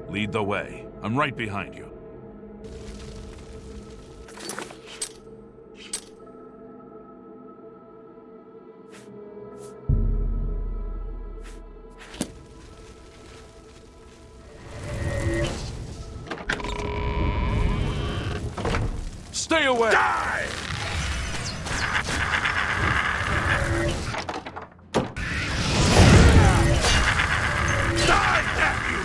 Lead the way. I'm right behind you. Stay away! Die! Die, damn you!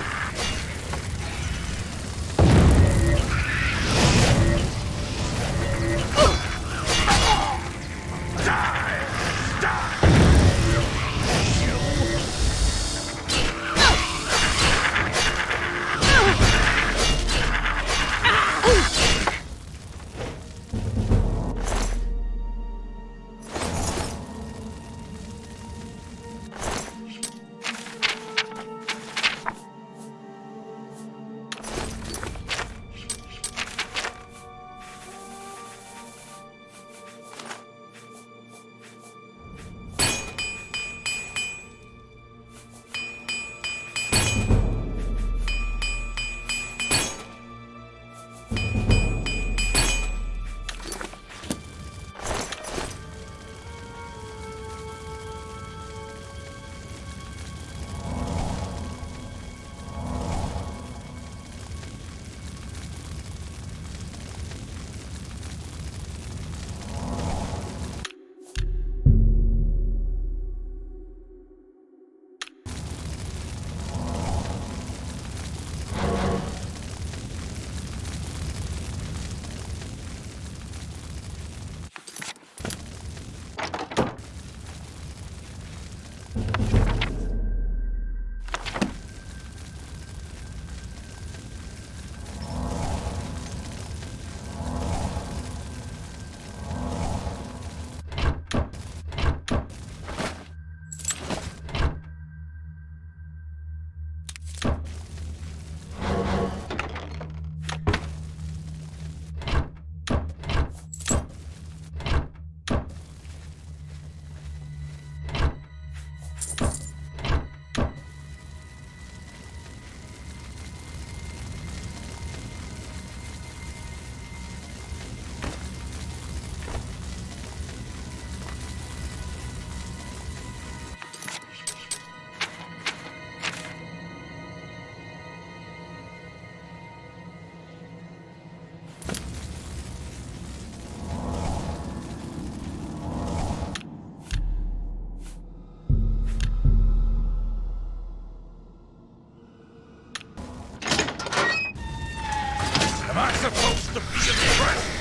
Am I supposed to be impressed?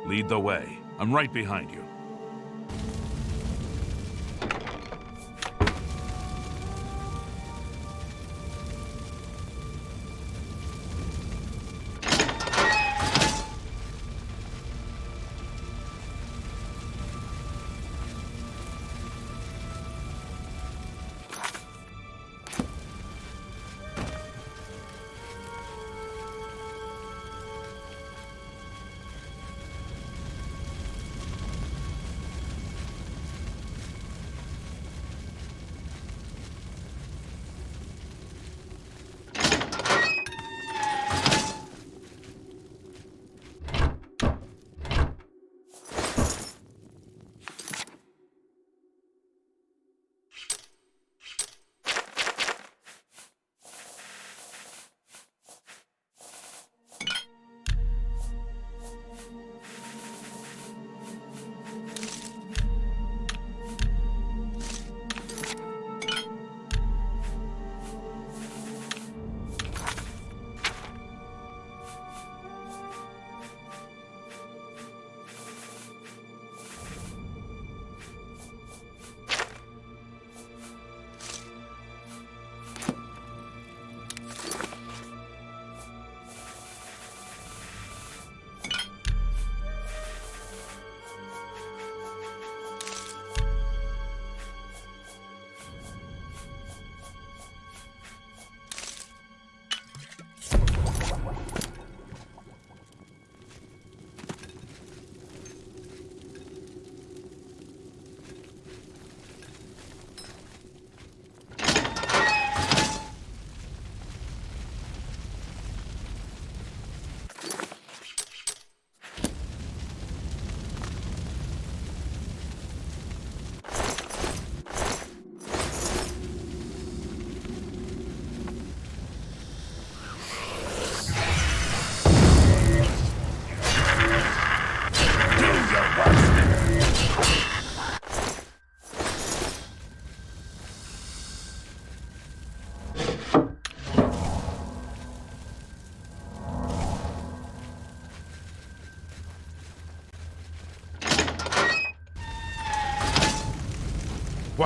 Lead the way. I'm right behind you.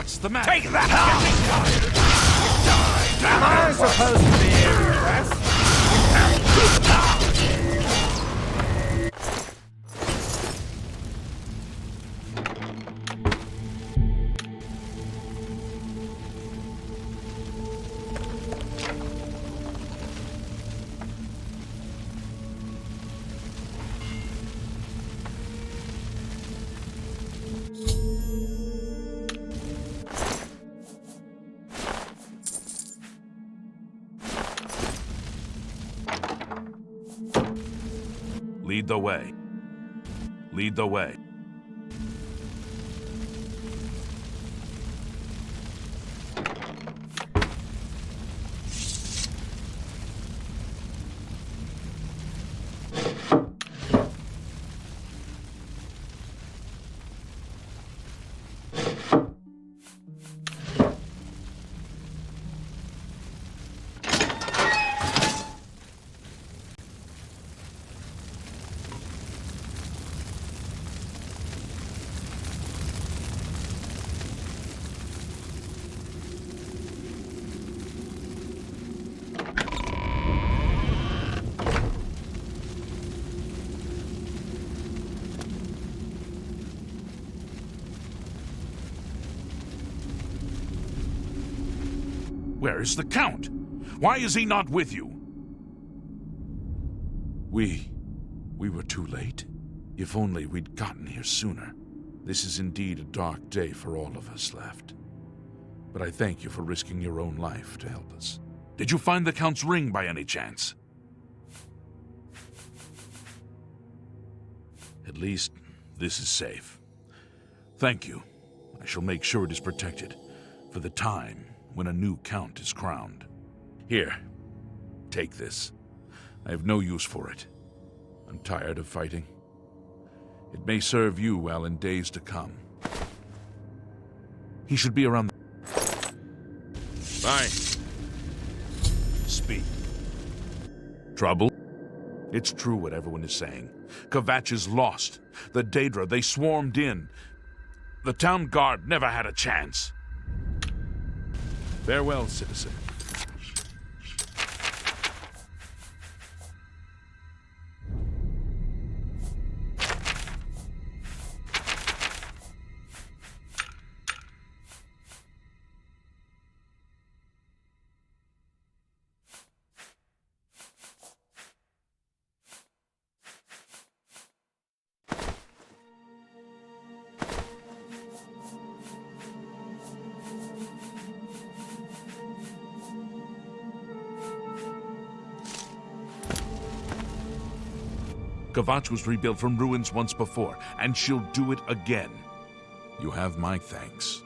What's the matter? Take that! Am I supposed to be impressed? Lead the way. Lead the way. Where is the Count? Why is he not with you? We were too late. If only we'd gotten here sooner. This is indeed a dark day for all of us left. But I thank you for risking your own life to help us. Did you find the Count's ring by any chance? At least, this is safe. Thank you. I shall make sure it is protected for the time when a new Count is crowned. Here, take this. I have no use for it. I'm tired of fighting. It may serve you well in days to come. He should be around. Bye. Speak. Trouble? It's true what everyone is saying. Kvatch is lost. The Daedra, they swarmed in. The town guard never had a chance. Farewell, citizen. Kvatch was rebuilt from ruins once before, and she'll do it again. You have my thanks.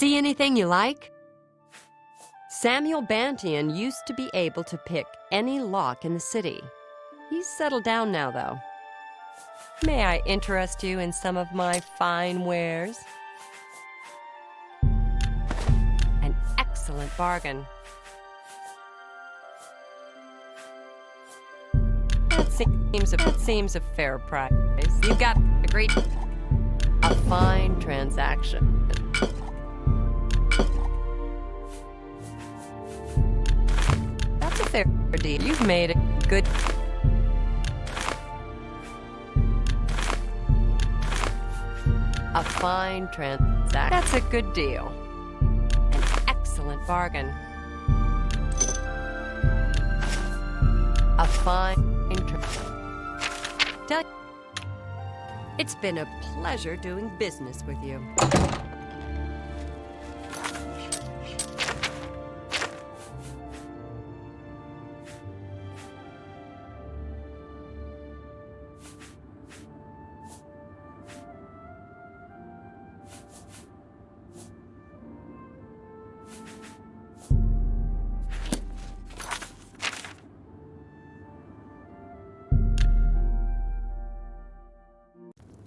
See anything you like? Samuel Bantian used to be able to pick any lock in the city. He's settled down now, though. May I interest you in some of my fine wares? An excellent bargain. That seems a fair price. You've got a fine transaction. That's a fair deal. You've made a good... A fine transaction. That's a good deal. An excellent bargain. A fine... It's been a pleasure doing business with you.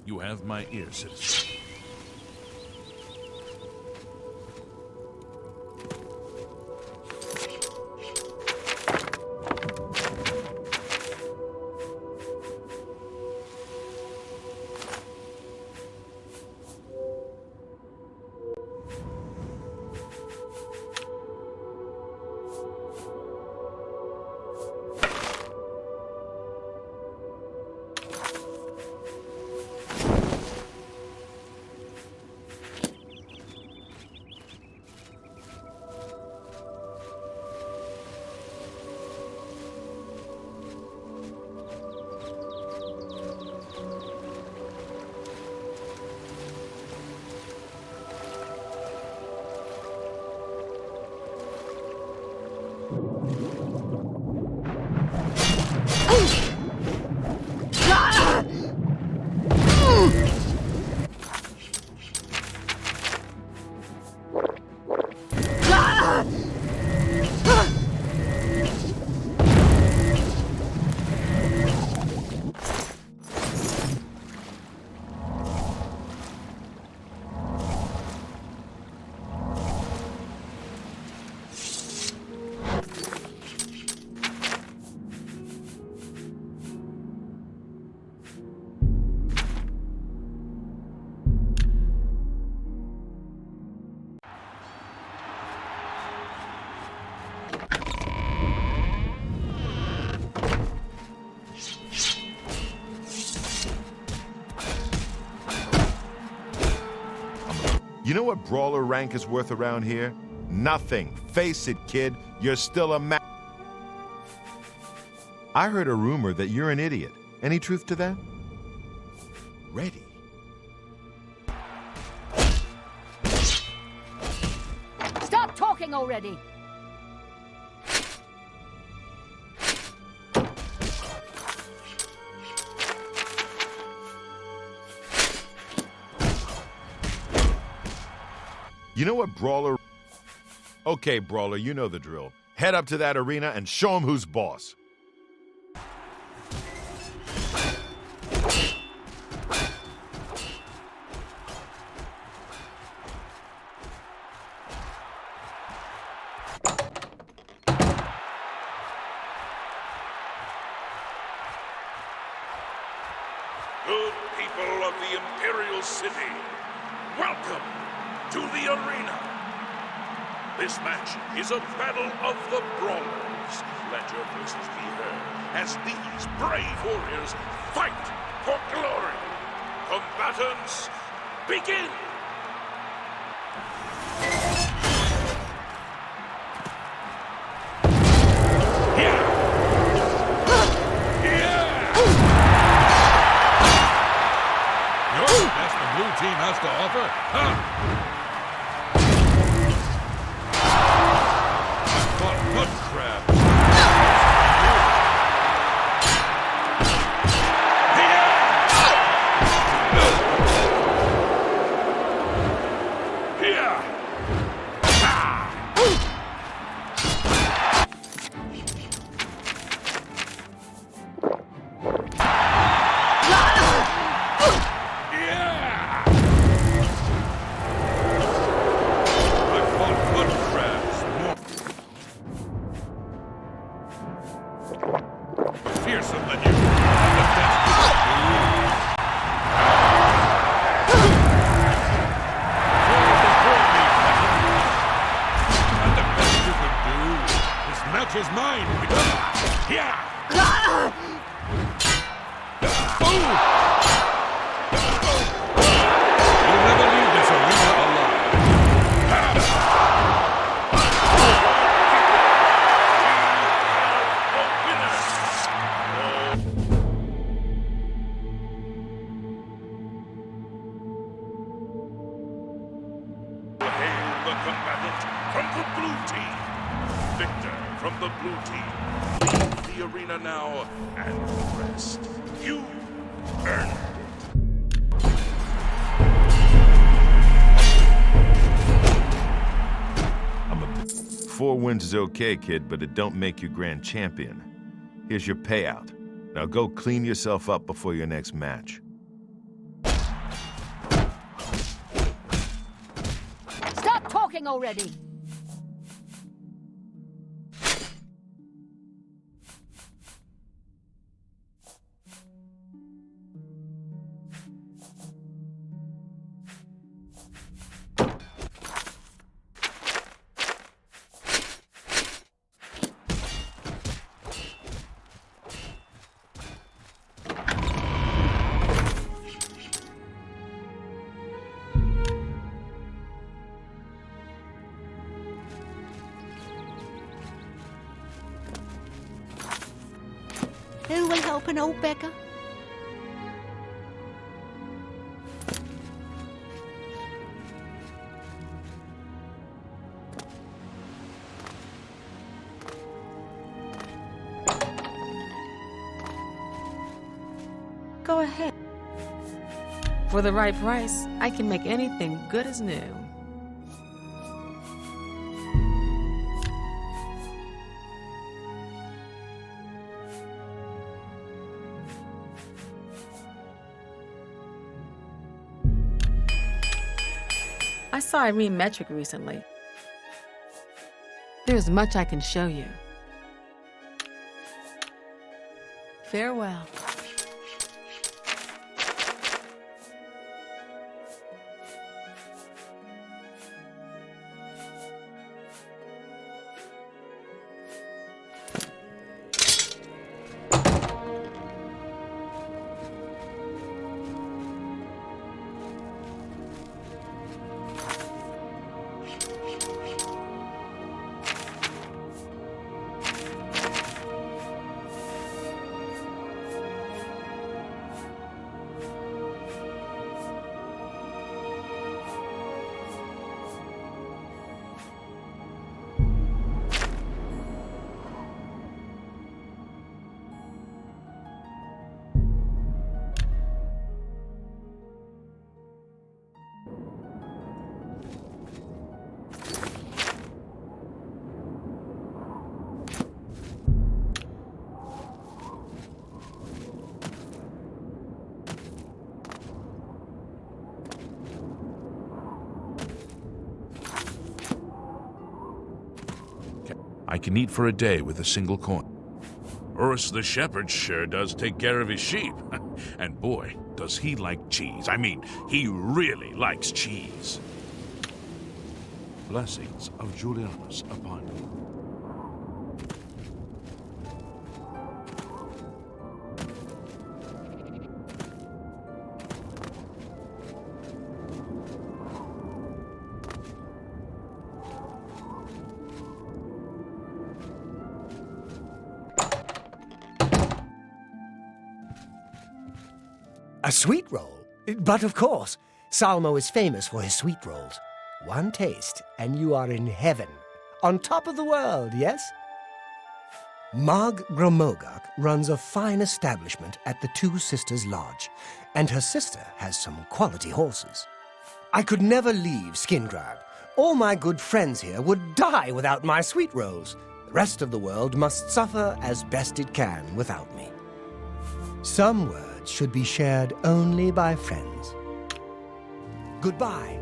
You have my ear, citizen. You know what brawler rank is worth around here? Nothing. Face it, kid. You're still a I heard a rumor that you're an idiot. Any truth to that? Ready. Stop talking already! You know what brawler... Okay, brawler, you know the drill. Head up to that arena and show him who's boss. Good people of the Imperial City, welcome to the arena. This match is a battle of the brawlers. Let your voices be heard as these brave warriors fight for glory. Combatants, begin! That's the blue team has to offer. Huh? Good crap. fearsome than you. The best you can do. And the best you can do. This match is mine. Yeah. You'll never leave this arena alive. Hail the combatant from the blue team. Victor from the blue team. Leave the arena now and rest. You earned it. 4 wins is okay, kid, but it don't make you grand champion. Here's your payout. Now go clean yourself up before your next match. Stop talking already! Who will help an old beggar? Go ahead. For the right price, I can make anything good as new. I saw Irene Metric recently. There's much I can show you. Farewell. I can eat for a day with a single coin. Urus the shepherd sure does take care of his sheep. And boy, does he like cheese. I mean, he really likes cheese. Blessings of Julianus upon you. A sweet roll? But of course, Salmo is famous for his sweet rolls. One taste, and you are in heaven. On top of the world, yes? Mag Gromogak runs a fine establishment at the Two Sisters Lodge, and her sister has some quality horses. I could never leave Skingrad. All my good friends here would die without my sweet rolls. The rest of the world must suffer as best it can without me. Some words should be shared only by friends. Goodbye.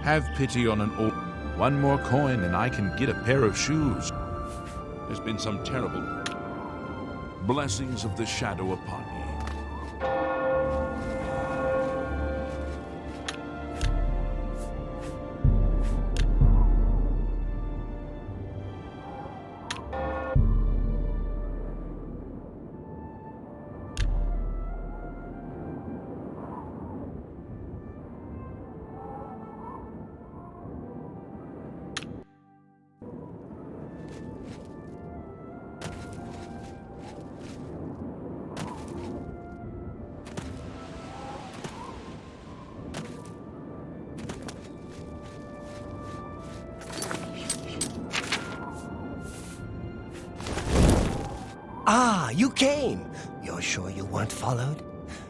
Have pity on an old... One more coin and I can get a pair of shoes. There's been some terrible... blessings of the shadow upon me. Ah, you came! You're sure you weren't followed?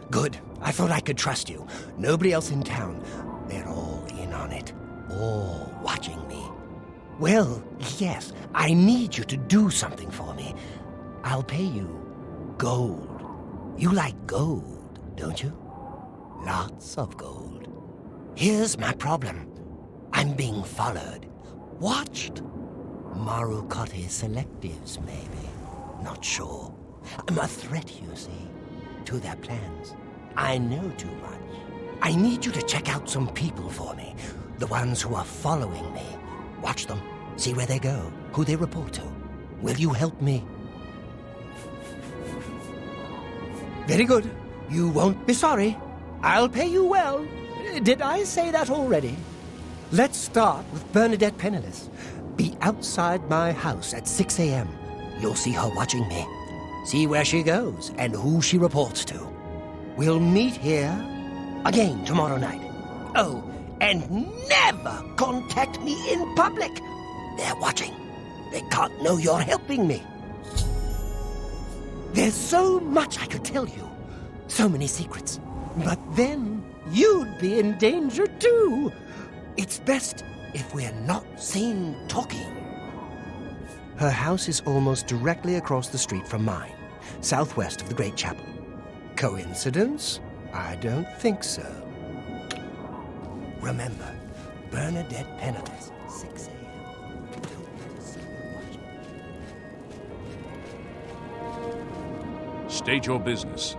Good. I thought I could trust you. Nobody else in town. They're all in on it. All watching me. Well, yes, I need you to do something for me. I'll pay you gold. You like gold, don't you? Lots of gold. Here's my problem. I'm being followed. Watched. Marukote selectives, maybe. Not sure. I'm a threat, you see, to their plans. I know too much. I need you to check out some people for me. The ones who are following me. Watch them. See where they go. Who they report to. Will you help me? Very good. You won't be sorry. I'll pay you well. Did I say that already? Let's start with Bernadette Penniless. Be outside my house at 6 a.m. You'll see her watching me. See where she goes and who she reports to. We'll meet here again tomorrow night. Oh, and never contact me in public. They're watching. They can't know you're helping me. There's so much I could tell you. So many secrets. But then you'd be in danger too. It's best if we're not seen talking. Her house is almost directly across the street from mine, southwest of the Great Chapel. Coincidence? I don't think so. Remember, Bernadette Penniless, 6 a.m. Don't let us see her watching. State your business.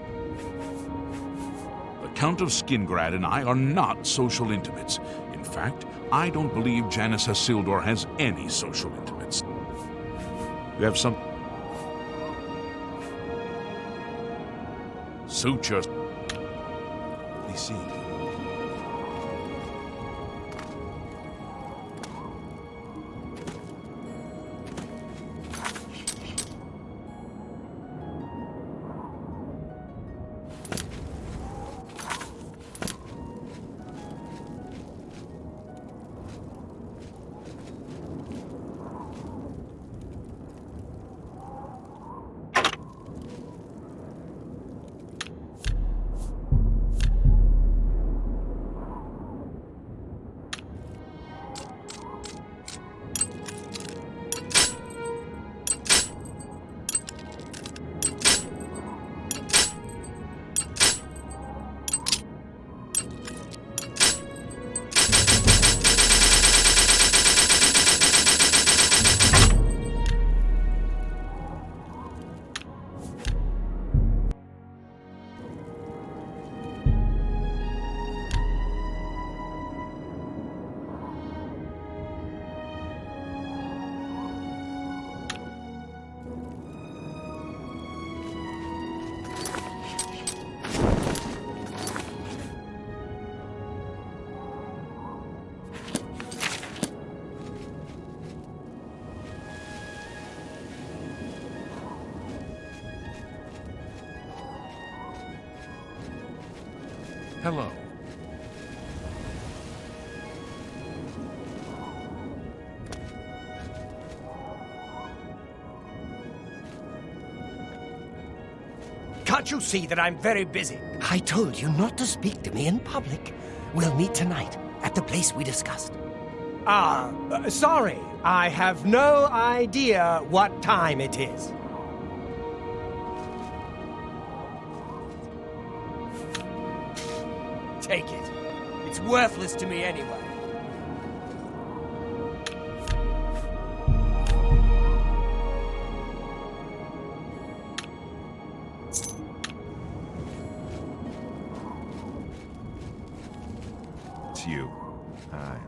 The Count of Skingrad and I are not social intimates. In fact, I don't believe Janice Hasildor has any social intimates. You have some... Sutures. We see. Hello. Can't you see that I'm very busy? I told you not to speak to me in public. We'll meet tonight at the place we discussed. Sorry. I have no idea what time it is. Take it. It's worthless to me anyway. it's you. Hi.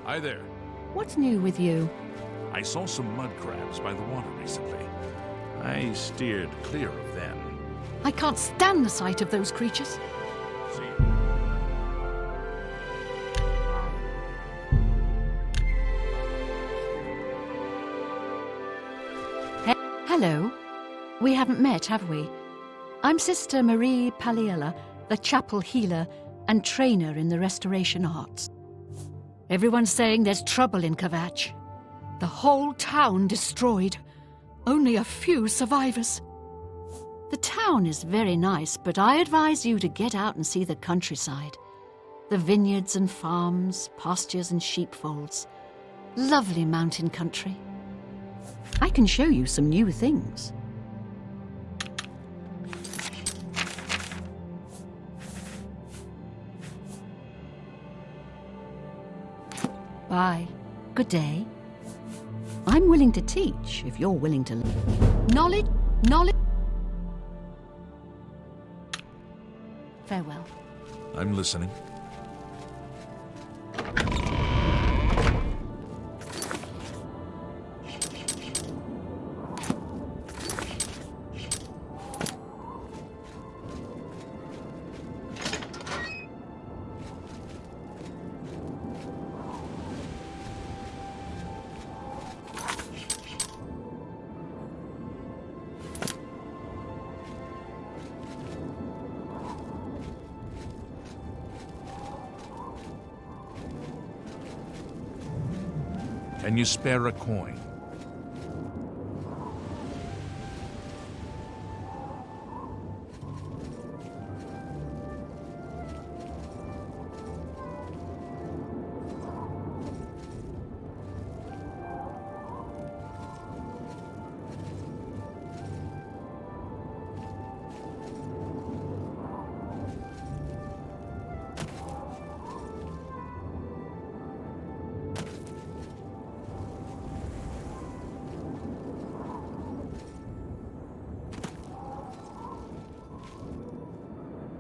Hi there. What's new with you? I saw some mud crabs by the water recently. I steered clear of them. I can't stand the sight of those creatures. See, Hello. We haven't met, have we? I'm Sister Marie Paliella, the chapel healer and trainer in the restoration arts. Everyone's saying there's trouble in Kvatch. The whole town destroyed. Only a few survivors. The town is very nice, but I advise you to get out and see the countryside. The vineyards and farms, pastures and sheepfolds. Lovely mountain country. I can show you some new things. Bye. Good day. I'm willing to teach if you're willing to learn. Knowledge. Farewell. I'm listening. Can you spare a coin?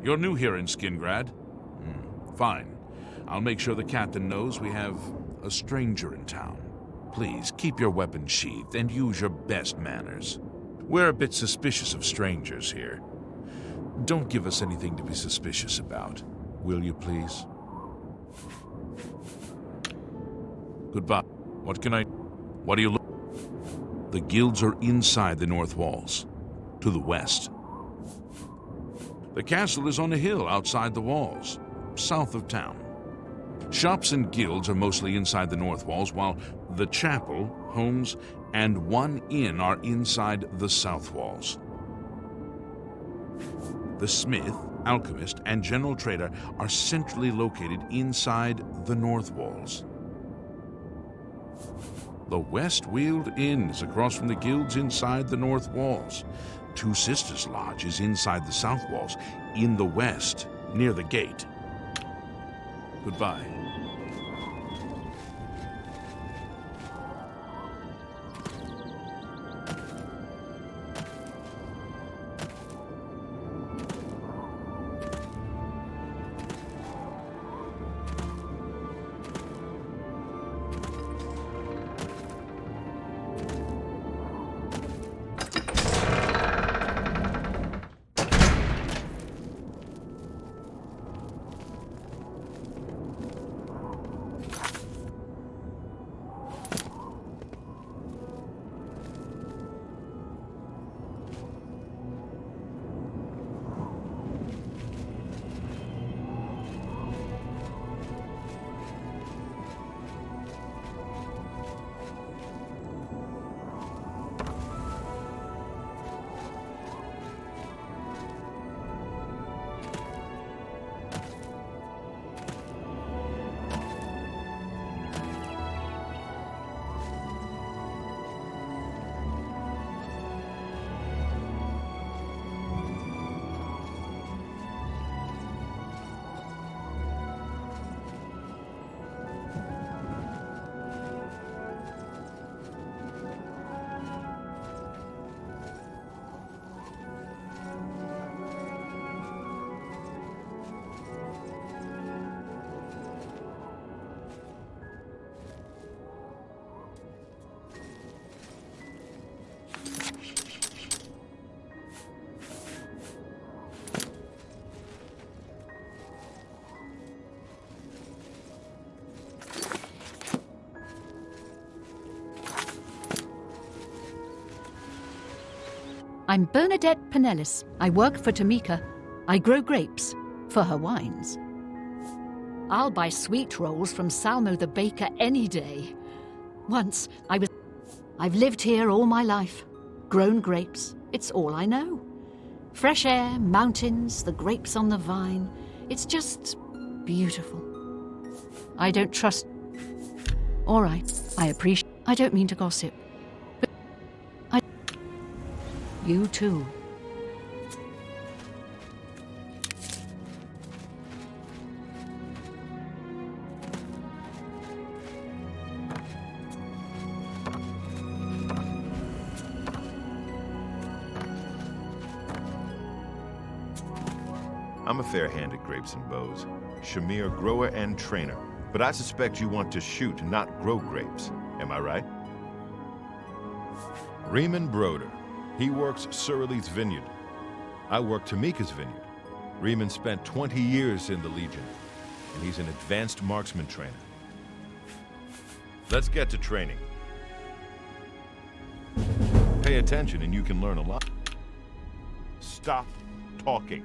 You're new here in Skingrad? Fine. I'll make sure the captain knows we have a stranger in town. Please, keep your weapons sheathed and use your best manners. We're a bit suspicious of strangers here. Don't give us anything to be suspicious about, will you please? Goodbye. What do you look? The guilds are inside the north walls, to the west. The castle is on a hill outside the walls, south of town. Shops and guilds are mostly inside the north walls, while the chapel, homes, and one inn are inside the south walls. The smith, alchemist, and general trader are centrally located inside the north walls. The West Weald Inn is across from the guilds inside the north walls. Two Sisters Lodge is inside the south walls, in the west, near the gate. Goodbye. I'm Bernadette Pinellis. I work for Tamika. I grow grapes for her wines. I'll buy sweet rolls from Salmo the baker any day. I've lived here all my life, grown grapes. It's all I know. Fresh air, mountains, the grapes on the vine. It's just beautiful. I don't trust... All right, I appreciate... I don't mean to gossip. But You too. I'm a fair-hand at grapes and bows. Shamir, grower and trainer. But I suspect you want to shoot, not grow grapes. Am I right? Riemann Broder. He works Surly's vineyard. I work Tamika's vineyard. Riemann spent 20 years in the Legion, and he's an advanced marksman trainer. Let's get to training. Pay attention and you can learn a lot. Stop talking.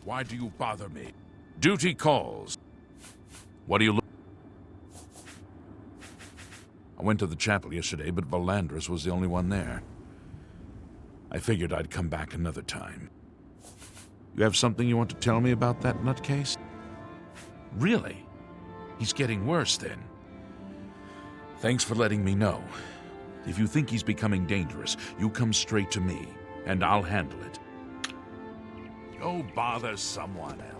Why do you bother me? Duty calls. What do you look? I went to the chapel yesterday, but Valandris was the only one there. I figured I'd come back another time. You have something you want to tell me about that nutcase? Really? He's getting worse then. Thanks for letting me know. If you think he's becoming dangerous, you come straight to me, and I'll handle it. Go bother someone else.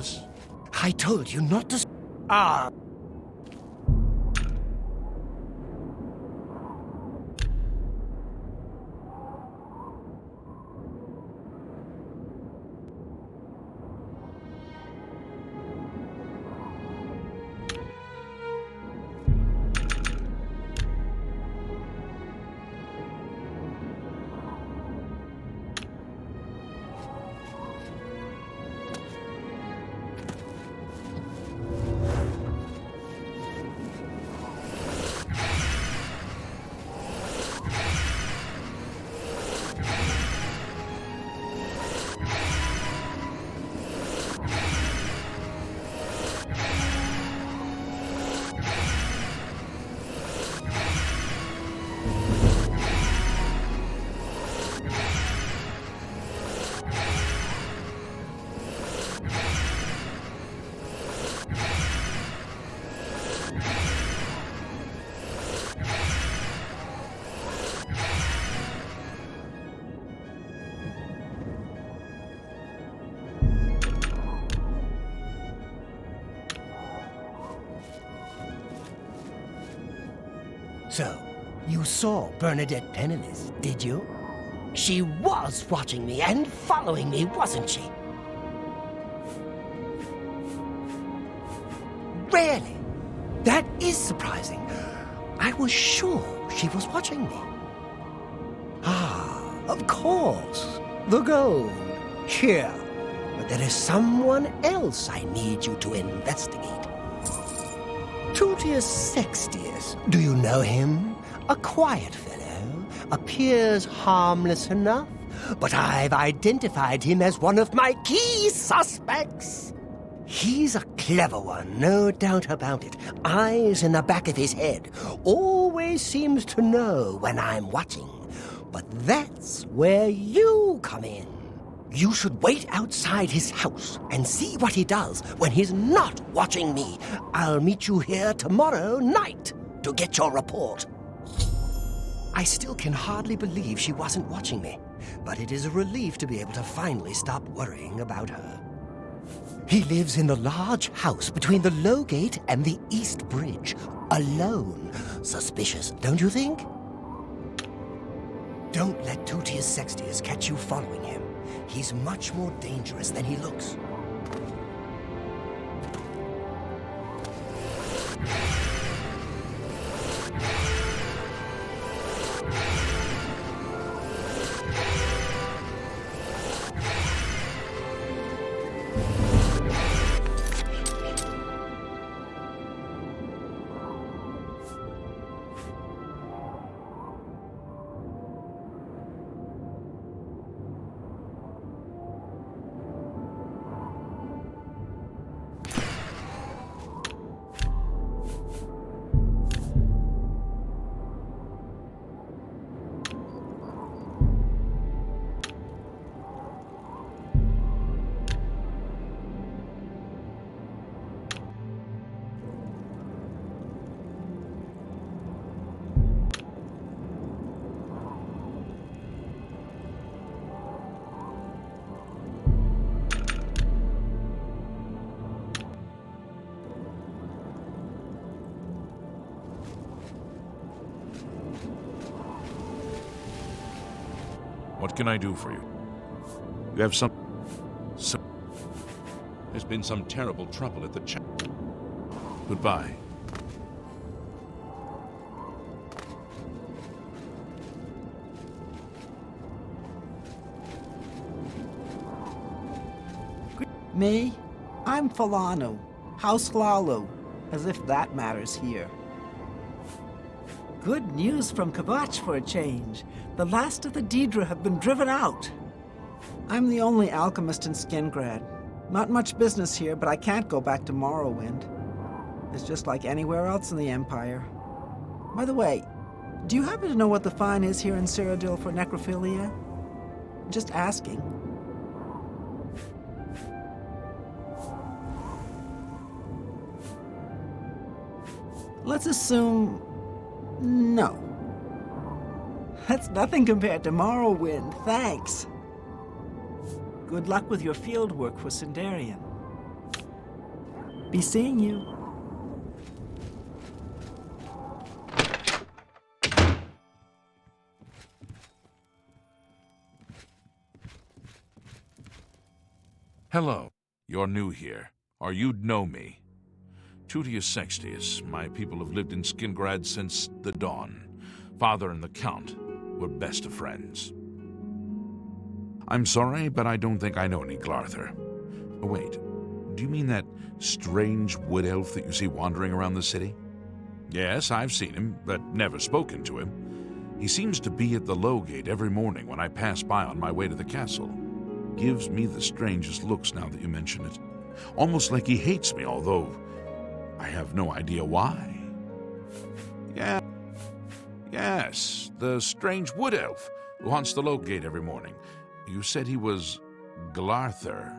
Yes? I told you not to... Ah! So, you saw Bernadette Penniless, did you? She was watching me and following me, wasn't she? Really? That is surprising. I was sure she was watching me. Ah, of course. The gold. Here. But there is someone else I need you to investigate. Tutius Sextius. Do you know him? A quiet fellow. Appears harmless enough. But I've identified him as one of my key suspects. He's a clever one, no doubt about it. Eyes in the back of his head. Always seems to know when I'm watching. But that's where you come in. You should wait outside his house and see what he does when he's not watching me. I'll meet you here tomorrow night to get your report. I still can hardly believe she wasn't watching me, but it is a relief to be able to finally stop worrying about her. He lives in the large house between the Low Gate and the East Bridge, alone. Suspicious, don't you think? Don't let Tutius Sextius catch you following him. He's much more dangerous than he looks. What can I do for you? You have some... There's been some terrible trouble at the Goodbye. Me? I'm Falano, House Lalo, as if that matters here. Good news from Kvatch for a change. The last of the Daedra have been driven out. I'm the only alchemist in Skingrad. Not much business here, but I can't go back to Morrowind. It's just like anywhere else in the Empire. By the way, do you happen to know what the fine is here in Cyrodiil for necrophilia? Just asking. Let's assume... no. That's nothing compared to Morrowind, thanks. Good luck with your field work for Sindarian. Be seeing you. Hello. You're new here, or you'd know me. Tutius Sextius, my people have lived in Skingrad since the dawn. Father and the Count were best of friends. I'm sorry, but I don't think I know any Glarther. Oh, wait, do you mean that strange wood elf that you see wandering around the city? Yes, I've seen him, but never spoken to him. He seems to be at the Low Gate every morning when I pass by on my way to the castle. Gives me the strangest looks now that you mention it. Almost like he hates me, although I have no idea why. Yes, the strange wood elf who haunts the Low Gate every morning. You said he was Glarther.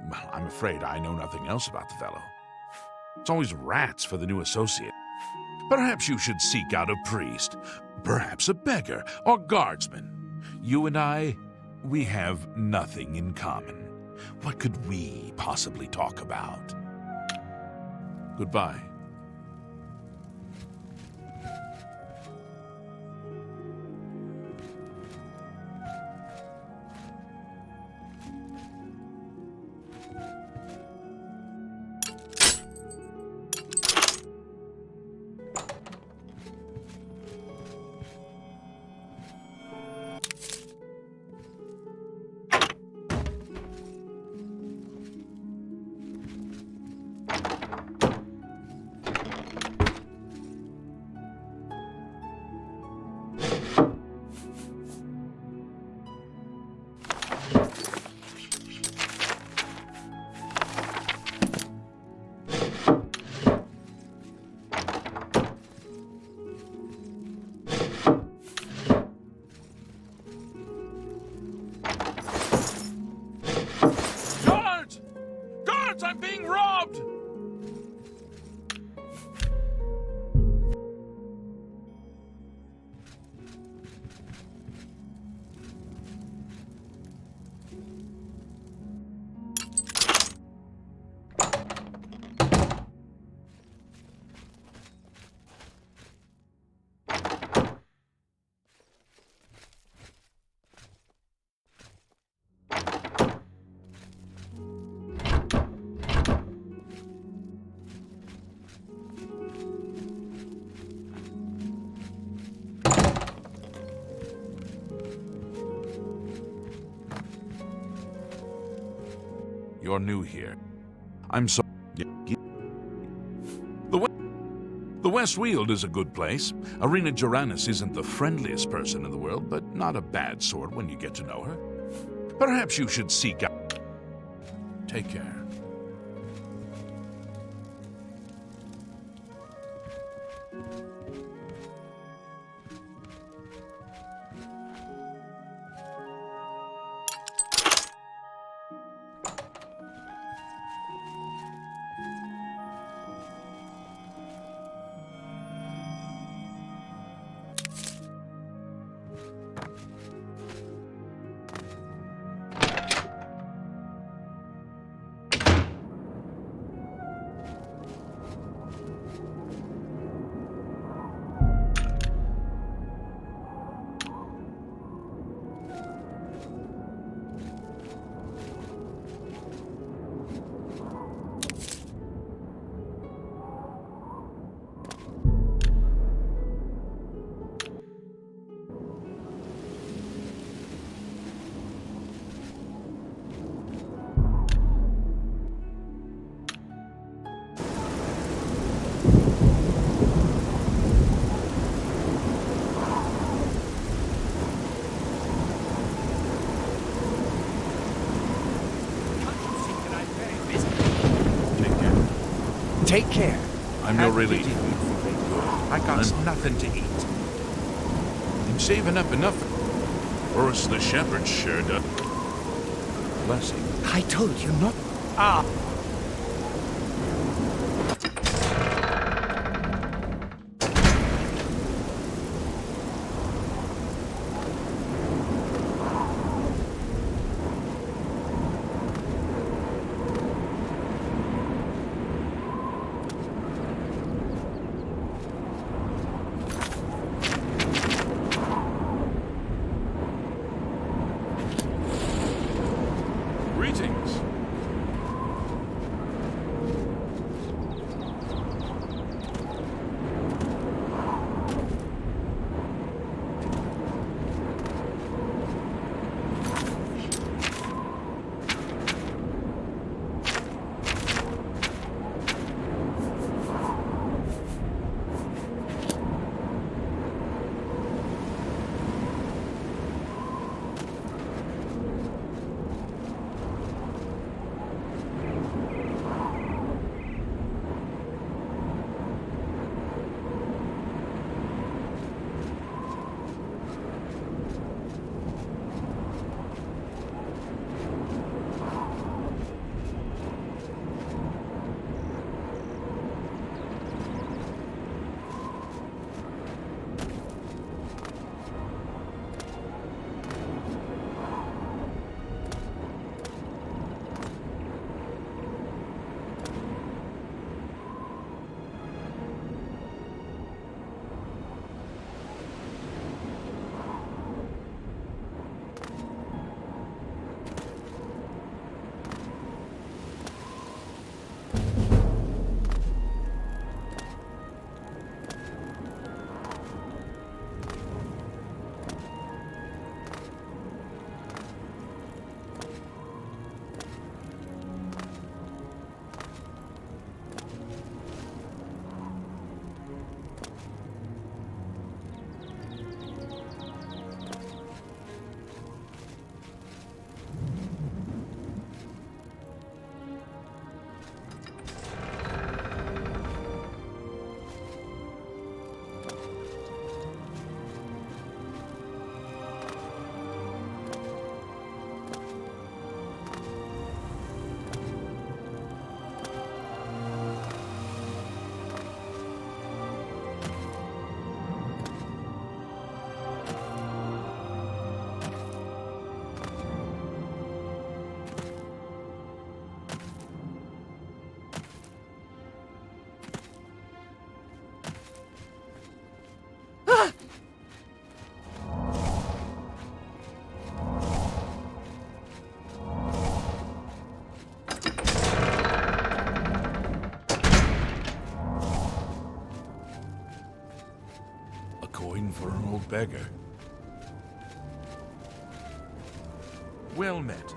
Well, I'm afraid I know nothing else about the fellow. It's always rats for the new associate. Perhaps you should seek out a priest, perhaps a beggar or guardsman. You and I, we have nothing in common. What could we possibly talk about? Goodbye. I'm being robbed! You're new here. I'm sorry. The West Weald is a good place. Arena Jorannis isn't the friendliest person in the world, but not a bad sort when you get to know her. Perhaps you should seek out... Take care. Take care. I'm no really... I got nothing to eat. I'm saving up enough. Boris the shepherd sure does. Blessing. I told you not... Ah! coin for an old beggar. Well met.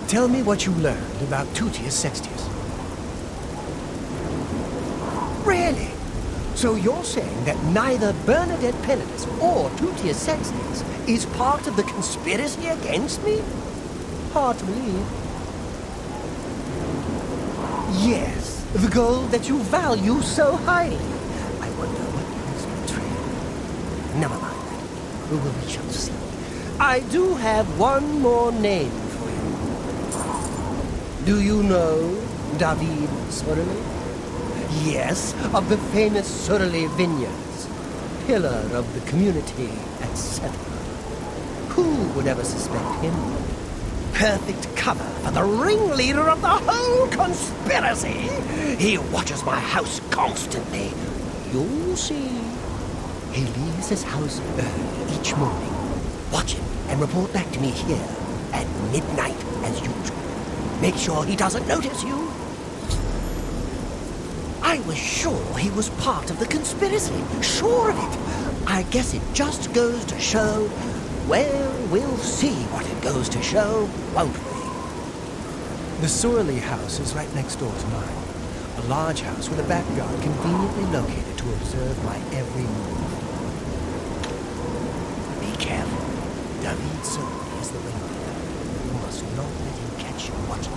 Tell me what you learned about Tutius Sextius. Really? So you're saying that neither Bernadette Penniless or Tutius Sextius is part of the conspiracy against me? Hard to believe. Yes, the gold that you value so highly. I wonder what is betrayal. Never mind that. We shall see. I do have one more name for you. Do you know David Surley? Yes, of the famous Surley Vineyards. Pillar of the community, etc. Who would ever suspect him? Perfect cover for the ringleader of the whole conspiracy. He watches my house constantly. You'll see. He leaves his house early each morning. Watch him and report back to me here at midnight as usual. Make sure he doesn't notice you. I was sure he was part of the conspiracy. Sure of it. I guess it just goes to show. Well, we'll see what it goes to show, won't we? The Surley house is right next door to mine. A large house with a backyard conveniently located to observe my every move. Be careful. David Surley is the ringleader. You must not let him catch you watching.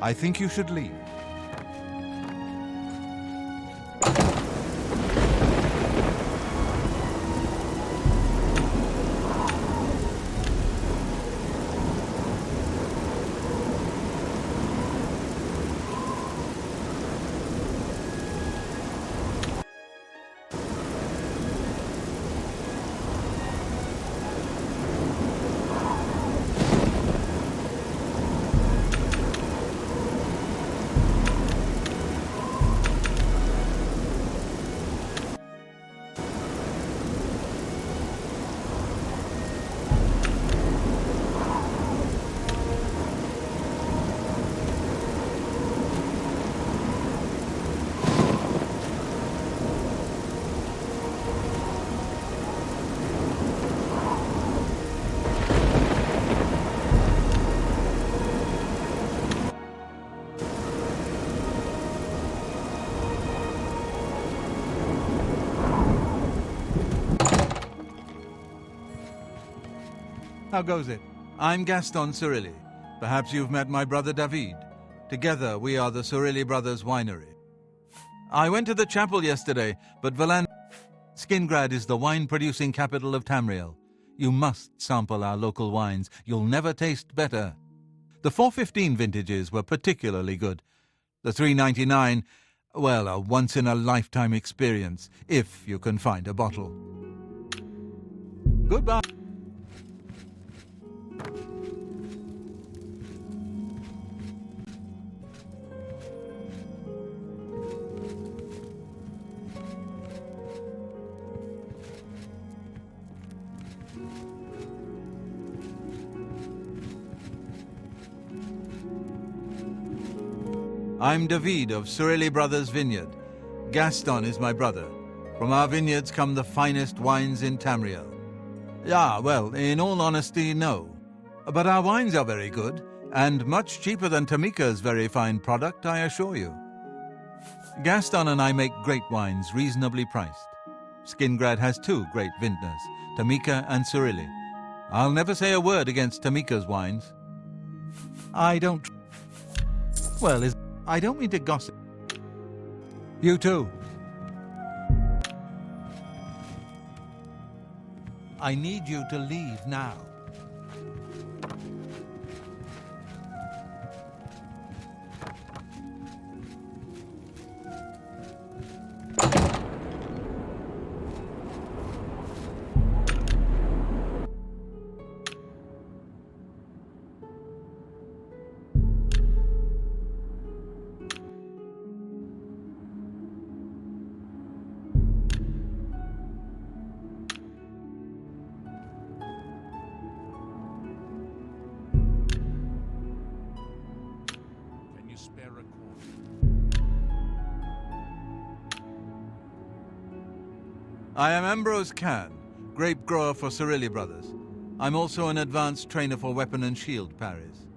I think you should leave. How goes it? I'm Gaston Surili. Perhaps you've met my brother David. Together, we are the Surili Brothers Winery. I went to the chapel yesterday, but Skingrad is the wine-producing capital of Tamriel. You must sample our local wines. You'll never taste better. The 415 vintages were particularly good. The 399, well, a once-in-a-lifetime experience, if you can find a bottle. Goodbye. I'm David of Surili Brothers Vineyard. Gaston is my brother. From our vineyards come the finest wines in Tamriel. Yeah, well, in all honesty, no. But our wines are very good, and much cheaper than Tamika's very fine product, I assure you. Gaston and I make great wines, reasonably priced. Skingrad has 2 great vintners, Tamika and Surili. I'll never say a word against Tamika's wines. I don't mean to gossip. You too. I need you to leave now. Can you spare a quarter? I am Ambrose Khan, grape grower for Surili Brothers. I'm also an advanced trainer for weapon and shield parries.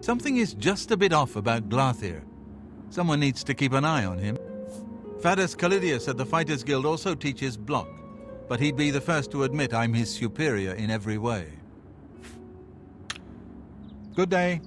Something is just a bit off about Glathir. Someone needs to keep an eye on him. Fadus Calidius at the Fighters Guild also teaches block, but he'd be the first to admit I'm his superior in every way. Good day.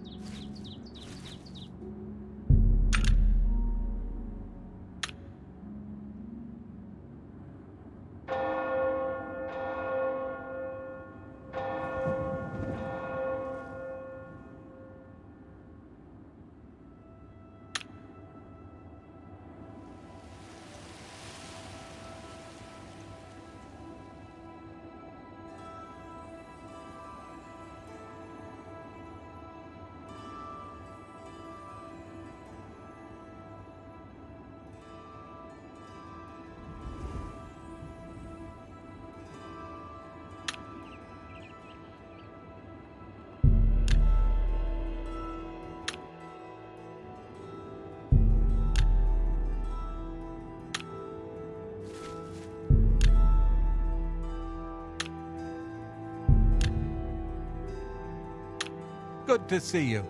Good to see you.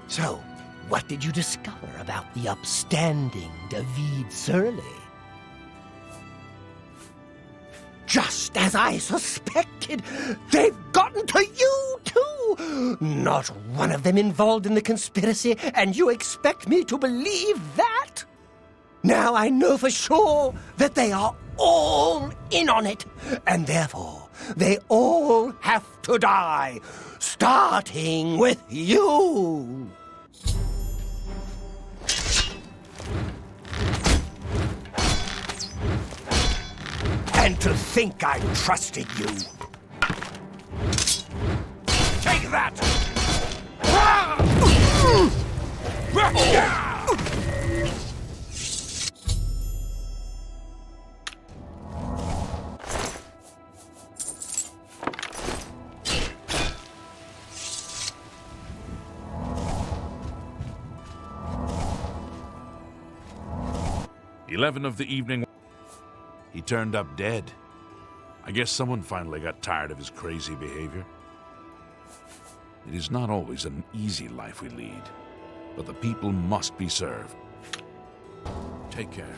So, what did you discover about the upstanding David Surly? Just as I suspected, they've gotten to you too! Not one of them involved in the conspiracy, and you expect me to believe that? Now I know for sure that they are all in on it, and therefore they all have to die, starting with you! And to think I trusted you. Take that! 11 of the evening. He turned up dead. I guess someone finally got tired of his crazy behavior. It is not always an easy life we lead, but the people must be served. Take care.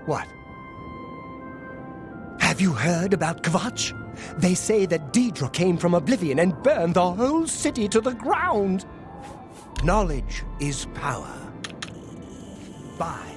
What? Have you heard about Kvatch? They say that Daedra came from Oblivion and burned the whole city to the ground. Knowledge is power. Bye.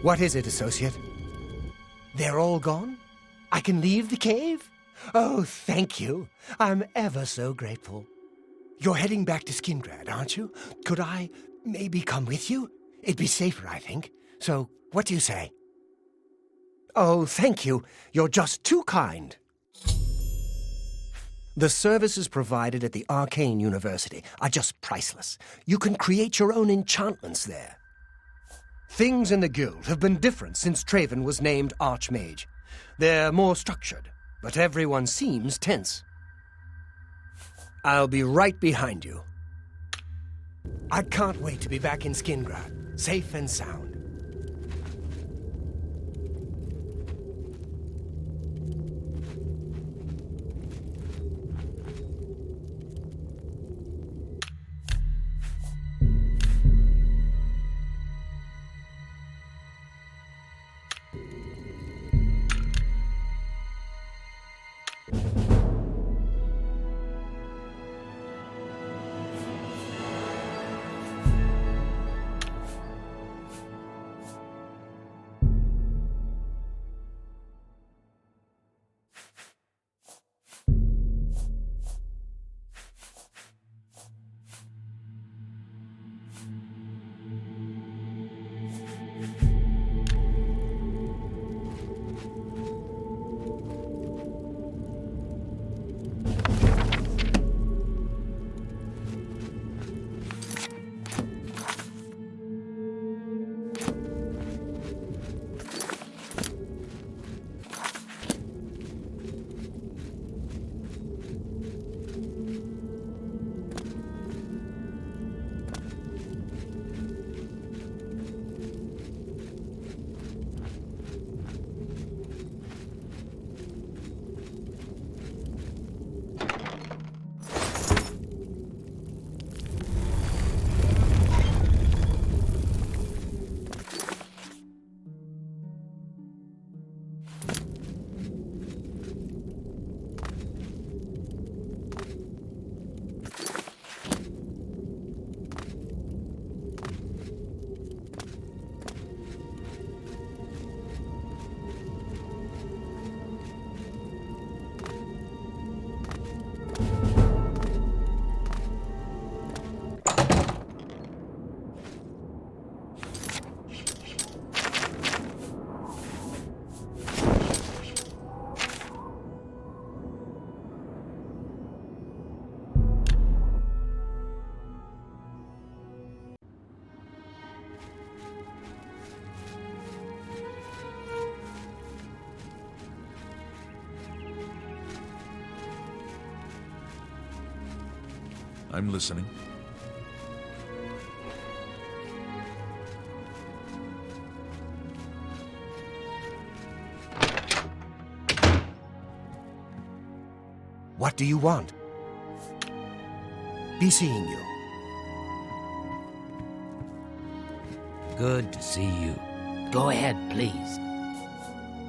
What is it, associate? They're all gone? I can leave the cave? Oh, thank you. I'm ever so grateful. You're heading back to Skingrad, aren't you? Could I maybe come with you? It'd be safer, I think. So, what do you say? Oh, thank you. You're just too kind. The services provided at the Arcane University are just priceless. You can create your own enchantments there. Things in the guild have been different since Traven was named Archmage. They're more structured, but everyone seems tense. I'll be right behind you. I can't wait to be back in Skingrad, safe and sound. I'm listening. What do you want? Be seeing you. Good to see you. Go ahead, please.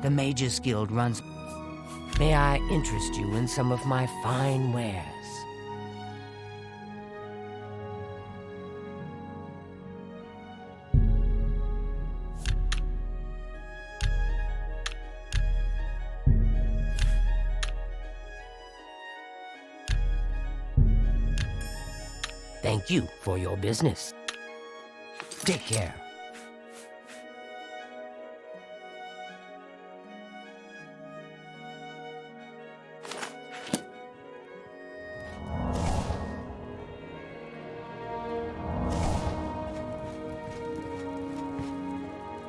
The Mages Guild runs... May I interest you in some of my fine wares? Thank you for your business. Take care.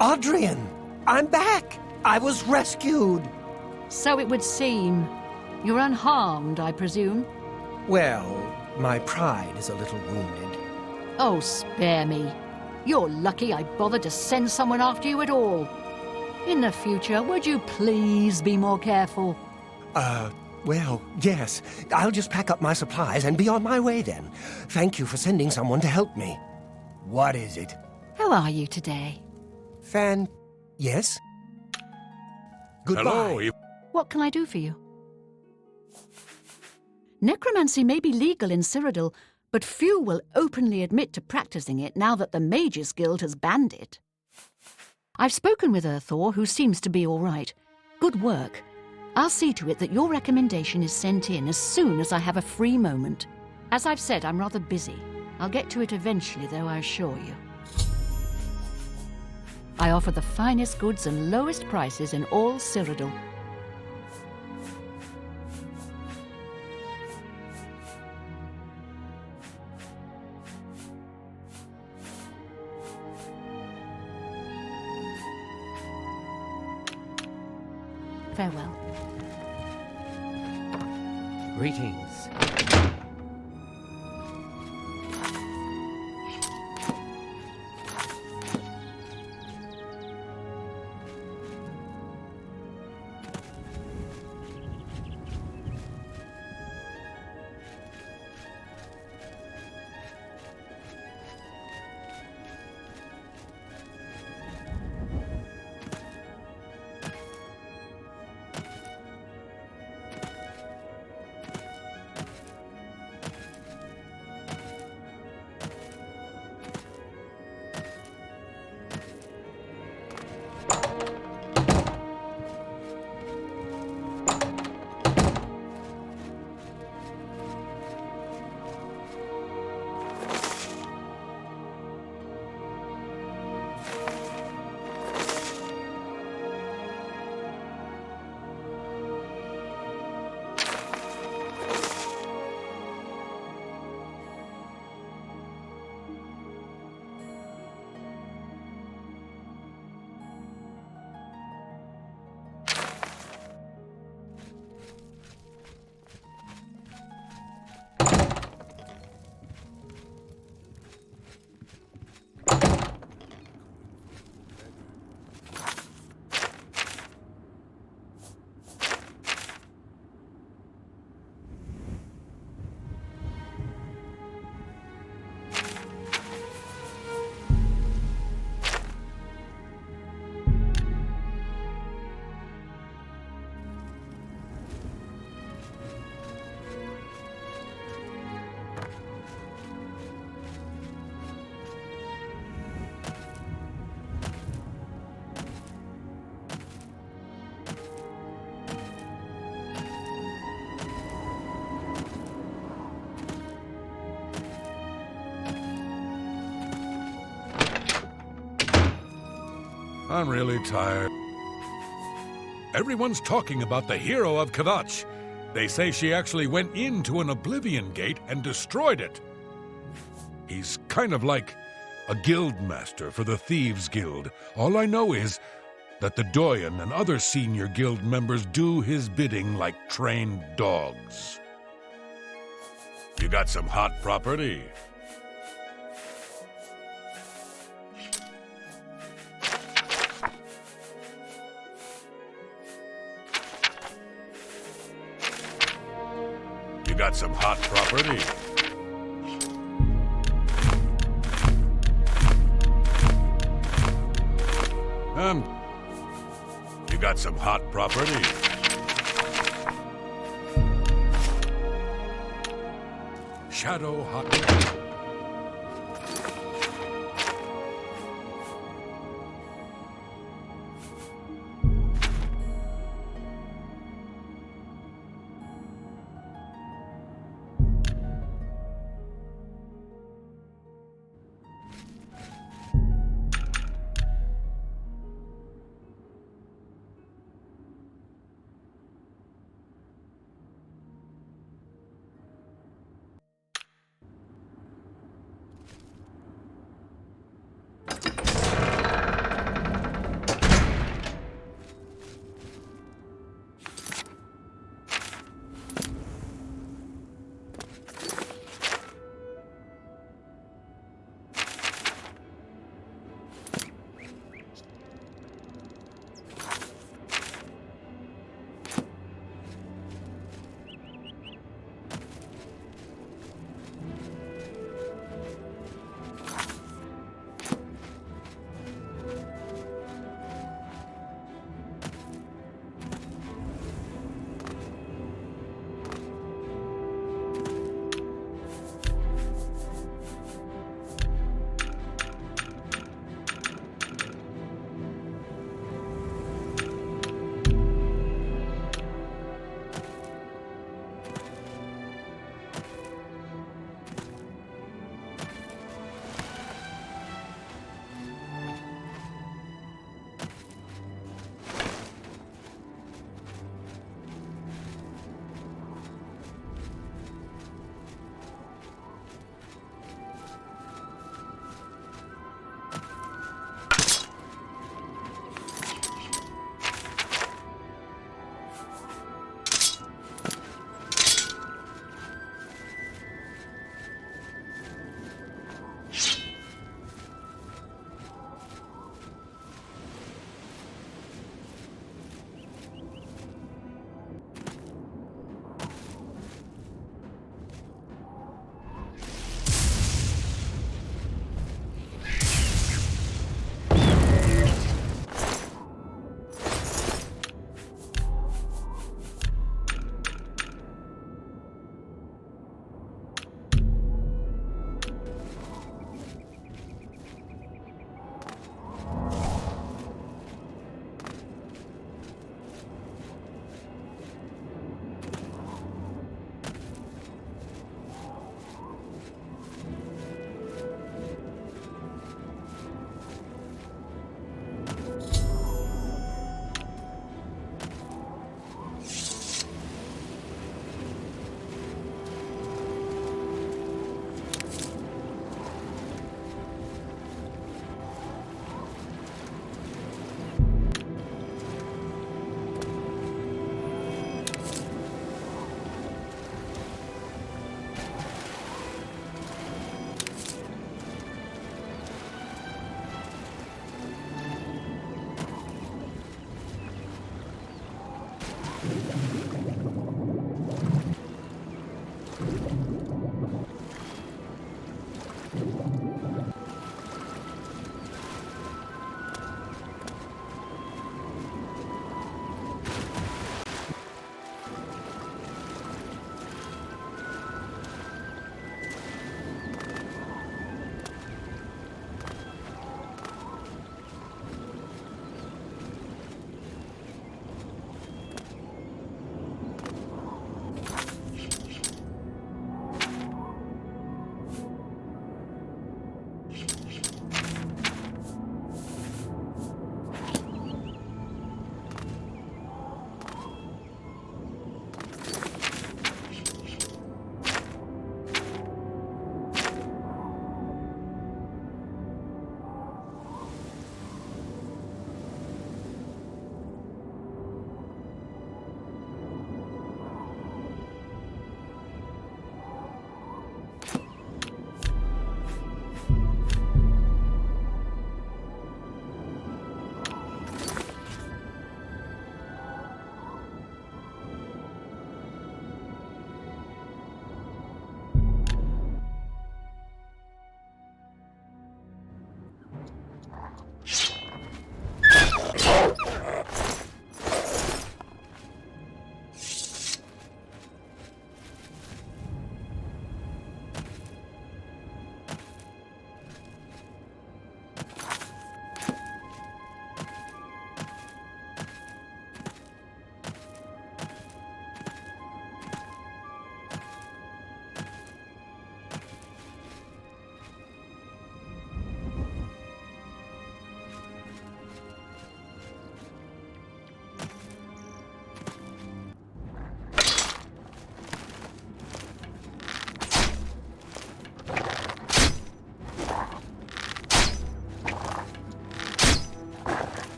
Adrian! I'm back! I was rescued! So it would seem. You're unharmed, I presume? Well, my pride is a little wounded. Oh, spare me. You're lucky I bothered to send someone after you at all. In the future, would you please be more careful? Well, yes. I'll just pack up my supplies and be on my way then. Thank you for sending someone to help me. What is it? How are you today? Yes? Goodbye. Hello, What can I do for you? Necromancy may be legal in Cyrodiil, but few will openly admit to practicing it now that the Mages Guild has banned it. I've spoken with Thor, who seems to be all right. Good work. I'll see to it that your recommendation is sent in as soon as I have a free moment. As I've said, I'm rather busy. I'll get to it eventually, though, I assure you. I offer the finest goods and lowest prices in all Cyrodiil. Farewell. Greetings. I'm really tired. Everyone's talking about the hero of Kvatch. They say she actually went into an Oblivion gate and destroyed it. He's kind of like a guild master for the Thieves Guild. All I know is that the Doyen and other senior guild members do his bidding like trained dogs. You got some hot property? You got some hot property? You got some hot property? Shadow hot.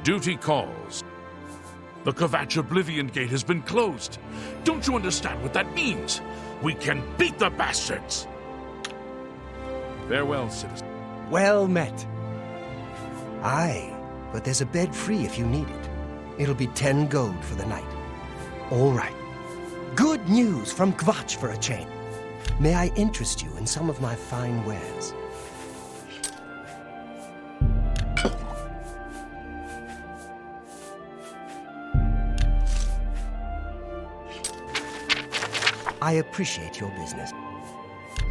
Duty calls. The Kvatch Oblivion Gate has been closed. Don't you understand what that means? We can beat the bastards! Farewell, citizen. Well met. Aye, but there's a bed free if you need it. It'll be 10 gold for the night. All right. Good news from Kvatch for a change. May I interest you in some of my fine wares? I appreciate your business.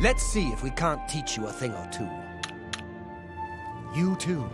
Let's see if we can't teach you a thing or two. You too.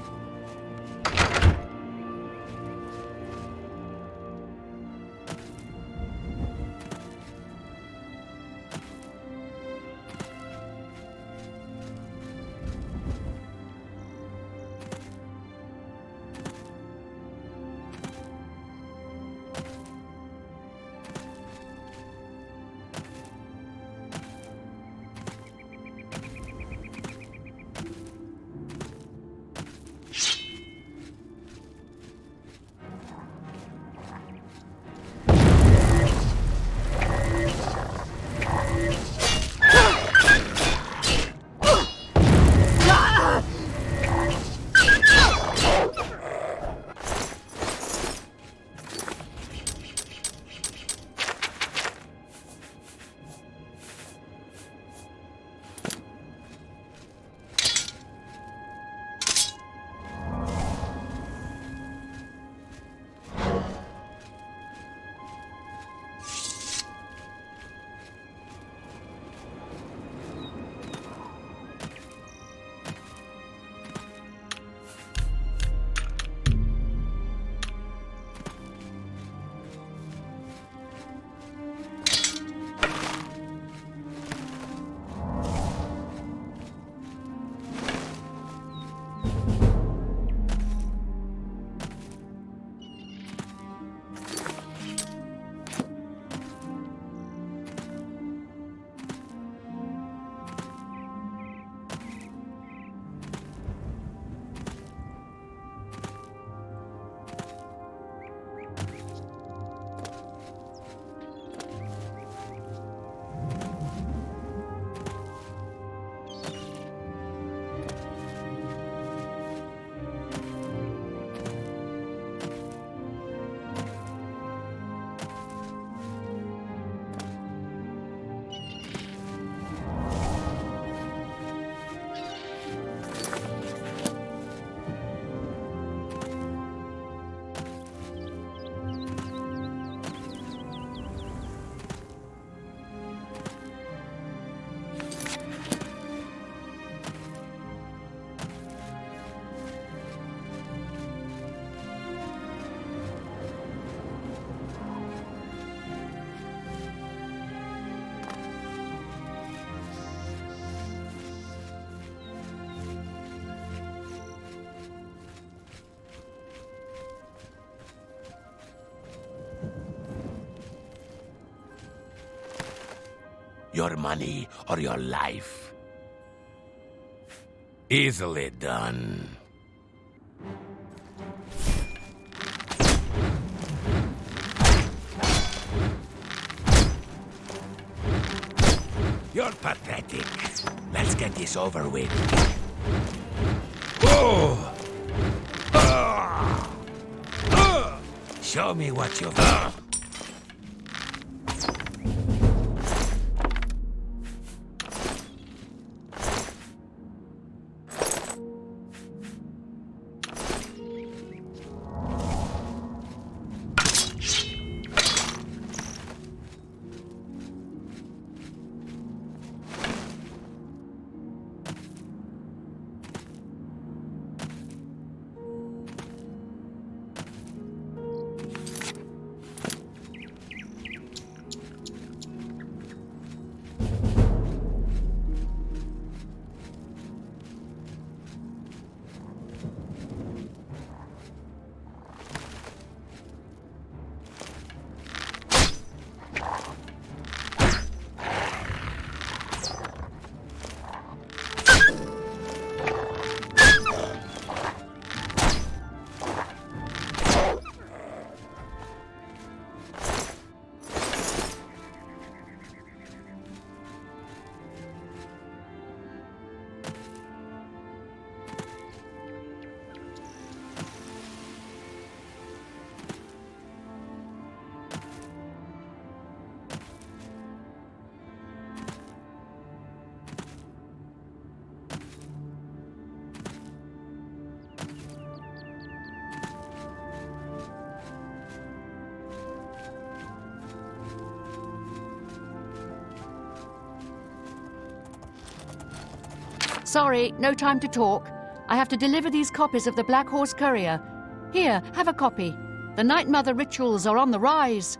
Your money or your life? Easily done. You're pathetic. Let's get this over with. Oh! Show me what you've done. Sorry, no time to talk. I have to deliver these copies of the Black Horse Courier. Here, have a copy. The Night Mother rituals are on the rise.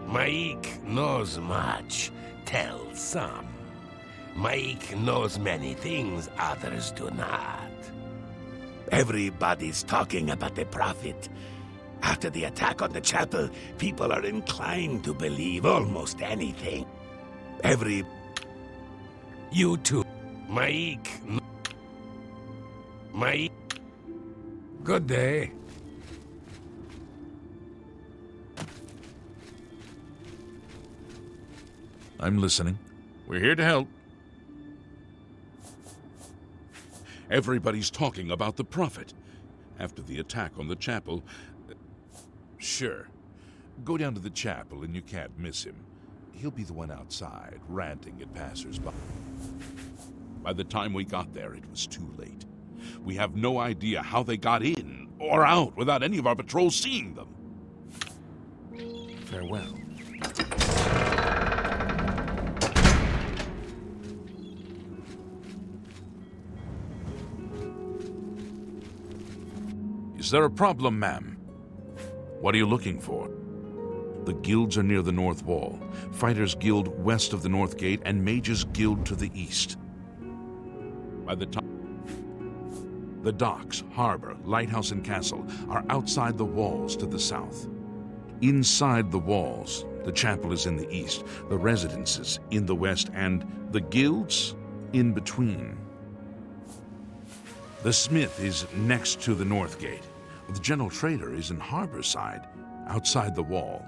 Maik knows much, tell some. Maik knows many things others do not. Everybody's talking about the Prophet. After the attack on the chapel, people are inclined to believe almost anything. You too. Maik. Good day. I'm listening. We're here to help. Everybody's talking about the Prophet. After the attack on the chapel... Sure. Go down to the chapel and you can't miss him. He'll be the one outside, ranting at passers-by. By the time we got there, it was too late. We have no idea how they got in or out without any of our patrols seeing them. Farewell. Is there a problem, ma'am? What are you looking for? The guilds are near the north wall. Fighters Guild west of the north gate and Mages Guild to the east. By the time... The docks, harbor, lighthouse, and castle are outside the walls to the south. Inside the walls, the chapel is in the east, the residences in the west, and the guilds in between. The smith is next to the north gate. The general trader is in harbor side, outside the wall.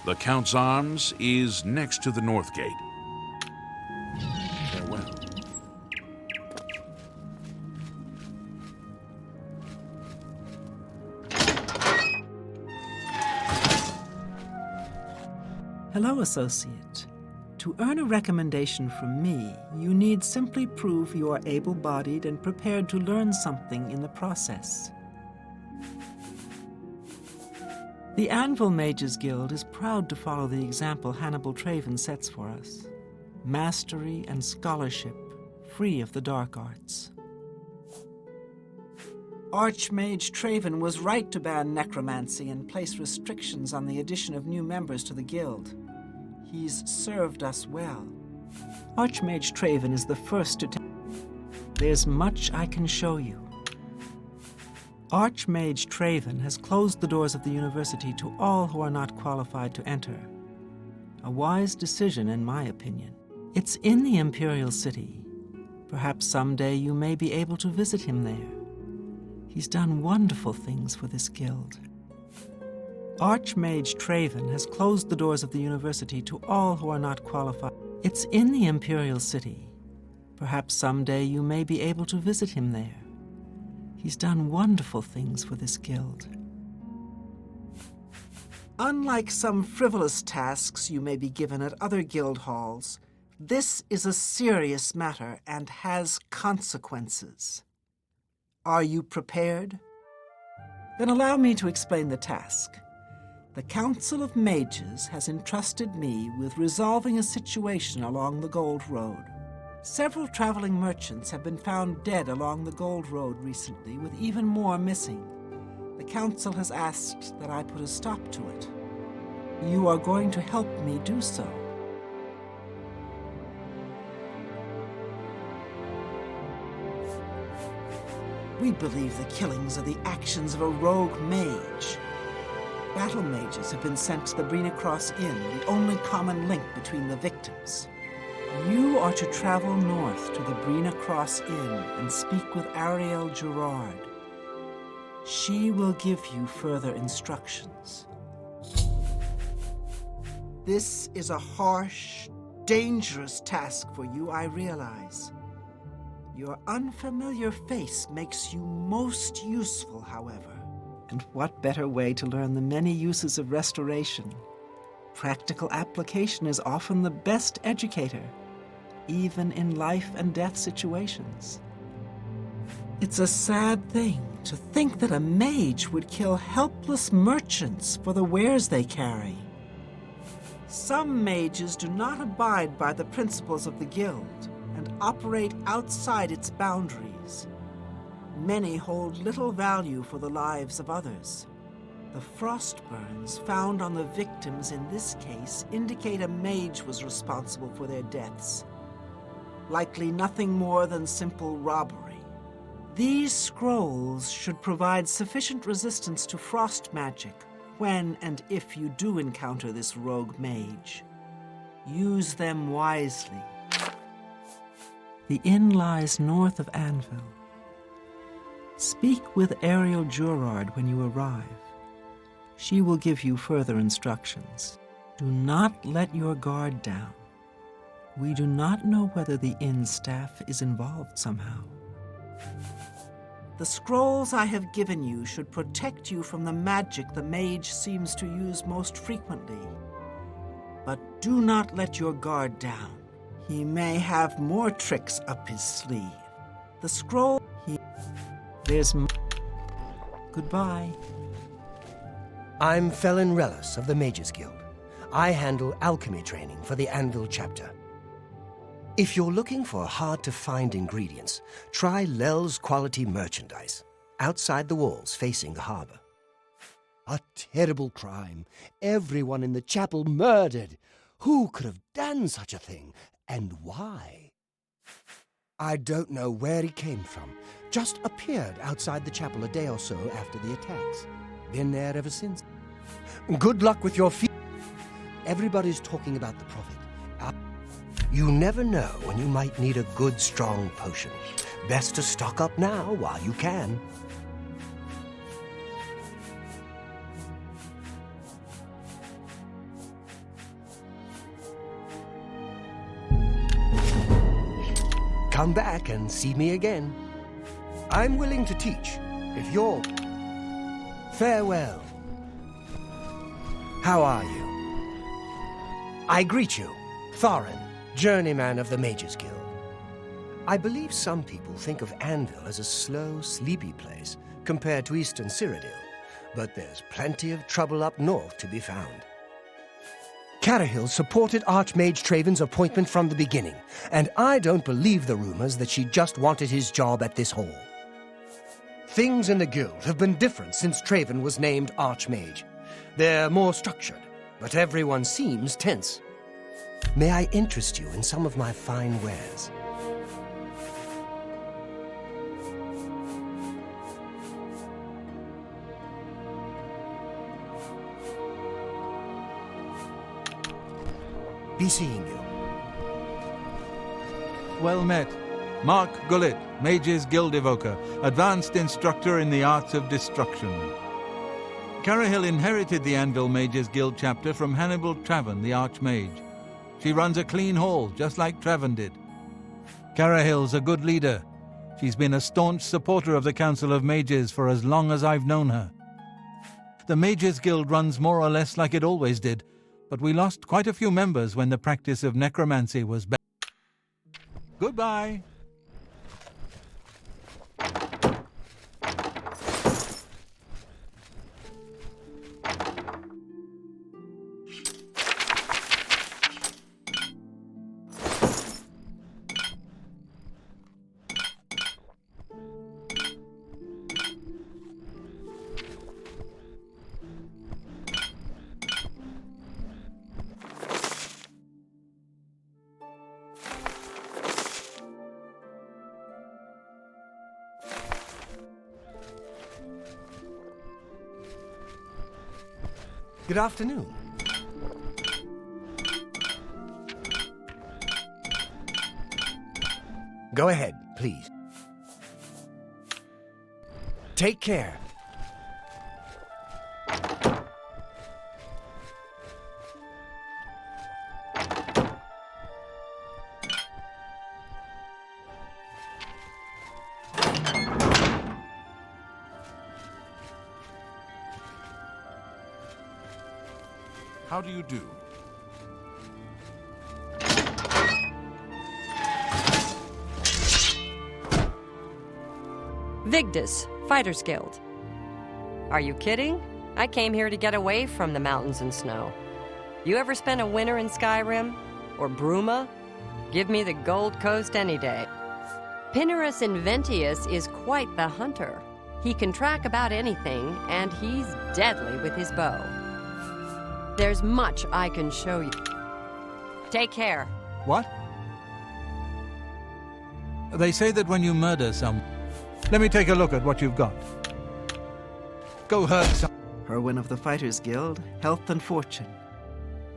The Count's Arms is next to the north gate. Farewell. Hello, associate. To earn a recommendation from me, you need simply prove you are able-bodied and prepared to learn something in the process. The Anvil Mages Guild is proud to follow the example Hannibal Traven sets for us. Mastery and scholarship, free of the dark arts. Archmage Traven was right to ban necromancy and place restrictions on the addition of new members to the guild. He's served us well. Archmage Traven is the first to tell. There's much I can show you. Archmage Traven has closed the doors of the university to all who are not qualified to enter. A wise decision, in my opinion. It's in the Imperial City. Perhaps someday you may be able to visit him there. He's done wonderful things for this guild. Archmage Traven has closed the doors of the university to all who are not qualified. It's in the Imperial City. Perhaps someday you may be able to visit him there. He's done wonderful things for this guild. Unlike some frivolous tasks you may be given at other guild halls, this is a serious matter and has consequences. Are you prepared? Then allow me to explain the task. The Council of Mages has entrusted me with resolving a situation along the Gold Road. Several traveling merchants have been found dead along the Gold Road recently, with even more missing. The Council has asked that I put a stop to it. You are going to help me do so. We believe the killings are the actions of a rogue mage. Battle mages have been sent to the Brina Cross Inn, the only common link between the victims. You are to travel north to the Brina Cross Inn and speak with Ariel Gerard. She will give you further instructions. This is a harsh, dangerous task for you, I realize. Your unfamiliar face makes you most useful, however. And what better way to learn the many uses of restoration? Practical application is often the best educator, even in life and death situations. It's a sad thing to think that a mage would kill helpless merchants for the wares they carry. Some mages do not abide by the principles of the guild and operate outside its boundaries. Many hold little value for the lives of others. The frost burns found on the victims in this case indicate a mage was responsible for their deaths. Likely nothing more than simple robbery. These scrolls should provide sufficient resistance to frost magic when and if you do encounter this rogue mage. Use them wisely. The inn lies north of Anvil. Speak with Ariel Gerard when you arrive. She will give you further instructions. Do not let your guard down. We do not know whether the inn staff is involved somehow. The scrolls I have given you should protect you from the magic the mage seems to use most frequently. But do not let your guard down. He may have more tricks up his sleeve. The scroll There's Goodbye. I'm Felin Relis of the Mages Guild. I handle alchemy training for the Anvil chapter. If you're looking for hard-to-find ingredients, try Lel's Quality Merchandise, outside the walls facing the harbor. A terrible crime. Everyone in the chapel murdered. Who could have done such a thing, and why? I don't know where he came from. Just appeared outside the chapel a day or so after the attacks. Been there ever since. Good luck with your feet. Everybody's talking about the prophet. You never know when you might need a good, strong potion. Best to stock up now while you can. Come back and see me again. I'm willing to teach, if you're... Farewell. How are you? I greet you, Thorin, journeyman of the Mages Guild. I believe some people think of Anvil as a slow, sleepy place compared to Eastern Cyrodiil, but there's plenty of trouble up north to be found. Carahil supported Archmage Traven's appointment from the beginning, and I don't believe the rumors that she just wanted his job at this hall. Things in the guild have been different since Traven was named Archmage. They're more structured, but everyone seems tense. May I interest you in some of my fine wares? Be seeing you. Well met. Mark Gullet, Mages Guild Evoker, Advanced Instructor in the Arts of Destruction. Carahill inherited the Anvil Mages Guild chapter from Hannibal Traven, the Archmage. She runs a clean hall, just like Traven did. Carahill's a good leader. She's been a staunch supporter of the Council of Mages for as long as I've known her. The Mages Guild runs more or less like it always did, but we lost quite a few members when the practice of necromancy was banned. Goodbye. Good afternoon. Go ahead, please. Take care. How do you do? Vigdis, Fighters Guild. Are you kidding? I came here to get away from the mountains and snow. You ever spent a winter in Skyrim? Or Bruma? Give me the Gold Coast any day. Pinnerus Inventius is quite the hunter. He can track about anything, and he's deadly with his bow. There's much I can show you. Take care. What? They say that when you murder someone... Let me take a look at what you've got. Go hurt some... Herwin of the Fighters Guild, health and fortune.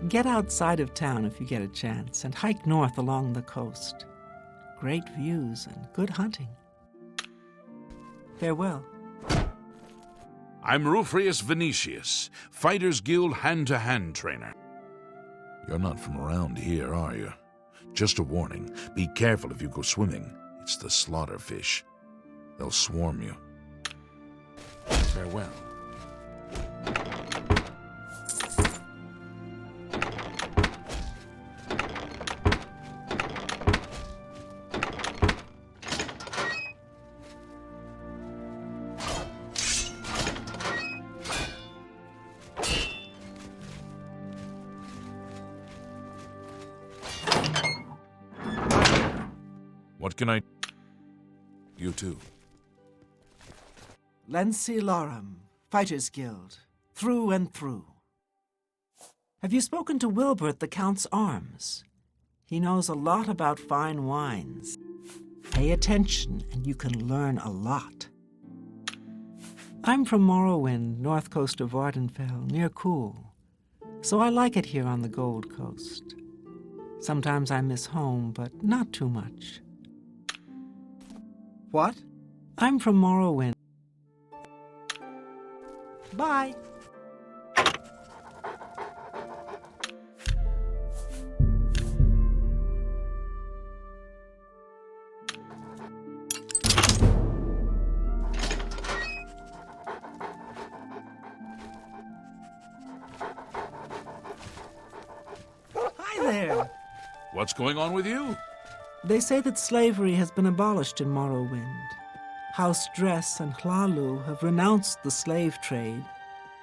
Get outside of town if you get a chance, and hike north along the coast. Great views and good hunting. Farewell. I'm Rufrius Venetius, Fighters Guild hand-to-hand trainer. You're not from around here, are you? Just a warning, be careful if you go swimming. It's the slaughterfish. They'll swarm you. Farewell. What can I... You too. Lency Lorum, Fighters Guild, through and through. Have you spoken to Wilbur at the Count's Arms? He knows a lot about fine wines. Pay attention and you can learn a lot. I'm from Morrowind, north coast of Vardenfell, near Cool. So I like it here on the Gold Coast. Sometimes I miss home, but not too much. What? I'm from Morrowind. Bye. Hi there. What's going on with you? They say that slavery has been abolished in Morrowind. House Dress and Hlalu have renounced the slave trade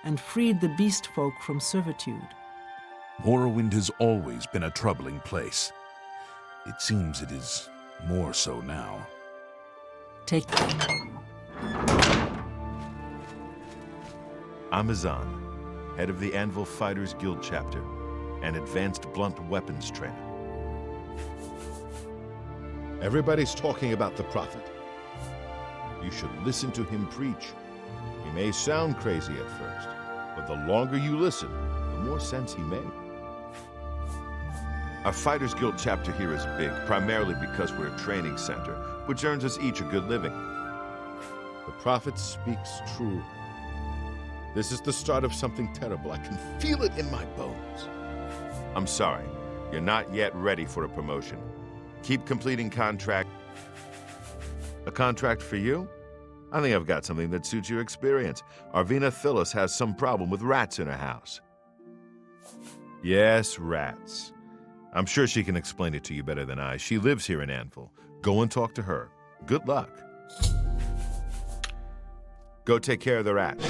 and freed the beast folk from servitude. Morrowind has always been a troubling place. It seems it is more so now. Take... Amazon, head of the Anvil Fighters Guild chapter, and advanced blunt weapons trainer. Everybody's talking about the Prophet. You should listen to him preach. He may sound crazy at first, but the longer you listen, the more sense he makes. Our Fighters Guild chapter here is big, primarily because we're a training center, which earns us each a good living. The Prophet speaks true. This is the start of something terrible. I can feel it in my bones. I'm sorry. You're not yet ready for a promotion. Keep completing contract. A contract for you? I think I've got something that suits your experience. Arvina Phyllis has some problem with rats in her house. Yes, rats. I'm sure she can explain it to you better than I. She lives here in Anvil. Go and talk to her. Good luck. Go take care of the rats.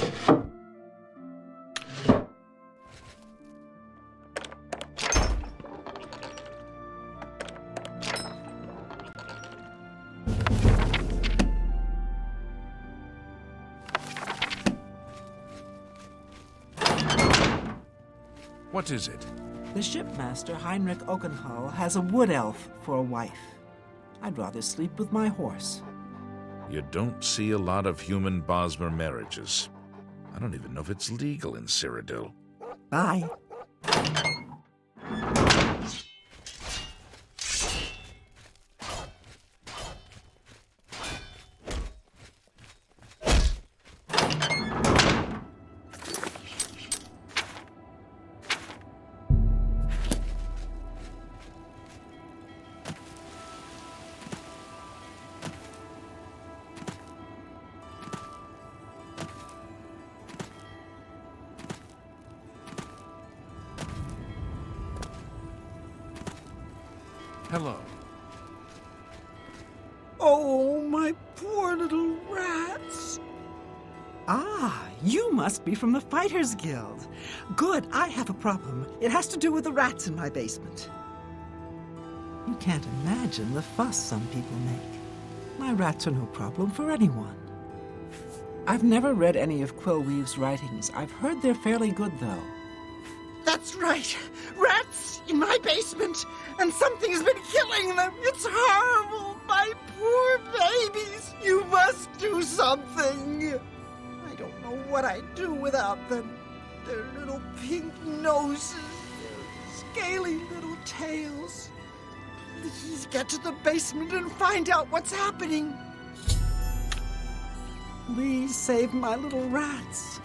What is it? The shipmaster, Heinrich Oakenhall, has a wood elf for a wife. I'd rather sleep with my horse. You don't see a lot of human Bosmer marriages. I don't even know if it's legal in Cyrodiil. Bye. Hello. Oh, my poor little rats. Ah, you must be from the Fighters Guild. Good, I have a problem. It has to do with the rats in my basement. You can't imagine the fuss some people make. My rats are no problem for anyone. I've never read any of Quillweave's writings. I've heard they're fairly good, though. That's right. Rats in my basement, and something has been killing them. It's horrible. My poor babies. You must do something. I don't know what I'd do without them. Their little pink noses, their scaly little tails. Please get to the basement and find out what's happening. Please save my little rats.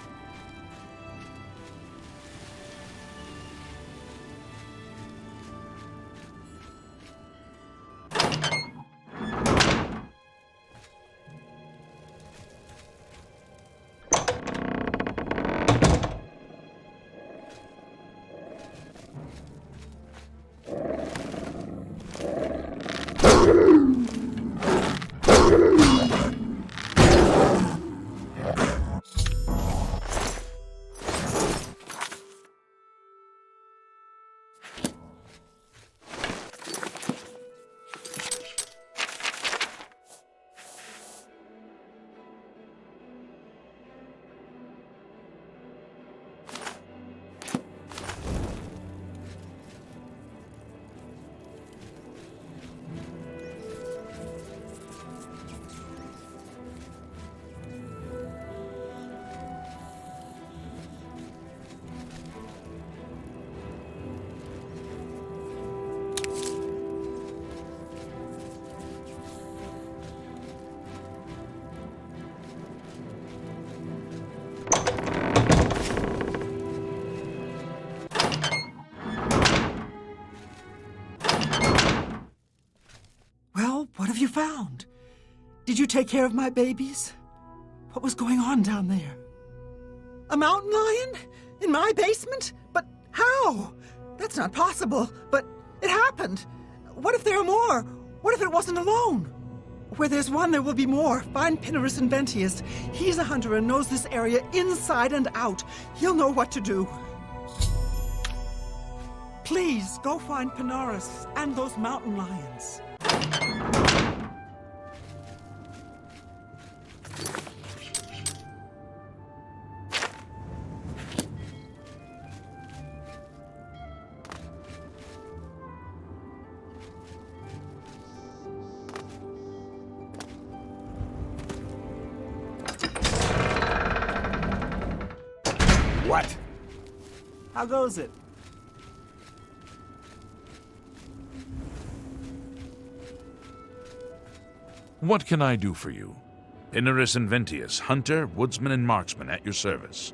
What have you found? Did you take care of my babies? What was going on down there? A mountain lion? In my basement? But how? That's not possible. But it happened. What if there are more? What if it wasn't alone? Where there's one, there will be more. Find Pinarus Inventius. He's a hunter and knows this area inside and out. He'll know what to do. Please, go find Pinarus and those mountain lions. What? How goes it? What can I do for you? Pinarus Inventius, hunter, woodsman, and marksman at your service.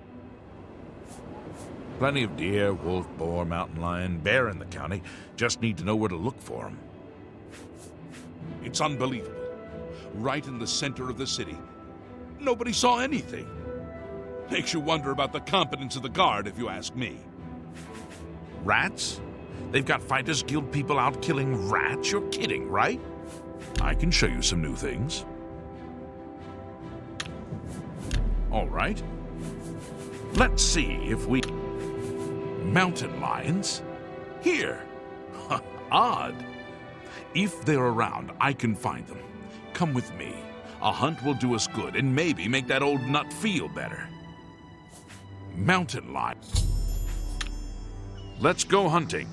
Plenty of deer, wolf, boar, mountain lion, bear in the county. Just need to know where to look for them. It's unbelievable. Right in the center of the city. Nobody saw anything. Makes you wonder about the competence of the guard, if you ask me. Rats? They've got Fighters Guild people out killing rats? You're kidding, right? I can show you some new things. All right. Let's see if we... Mountain lions? Here. Odd. If they're around, I can find them. Come with me. A hunt will do us good and maybe make that old nut feel better. Mountain lion. Let's go hunting.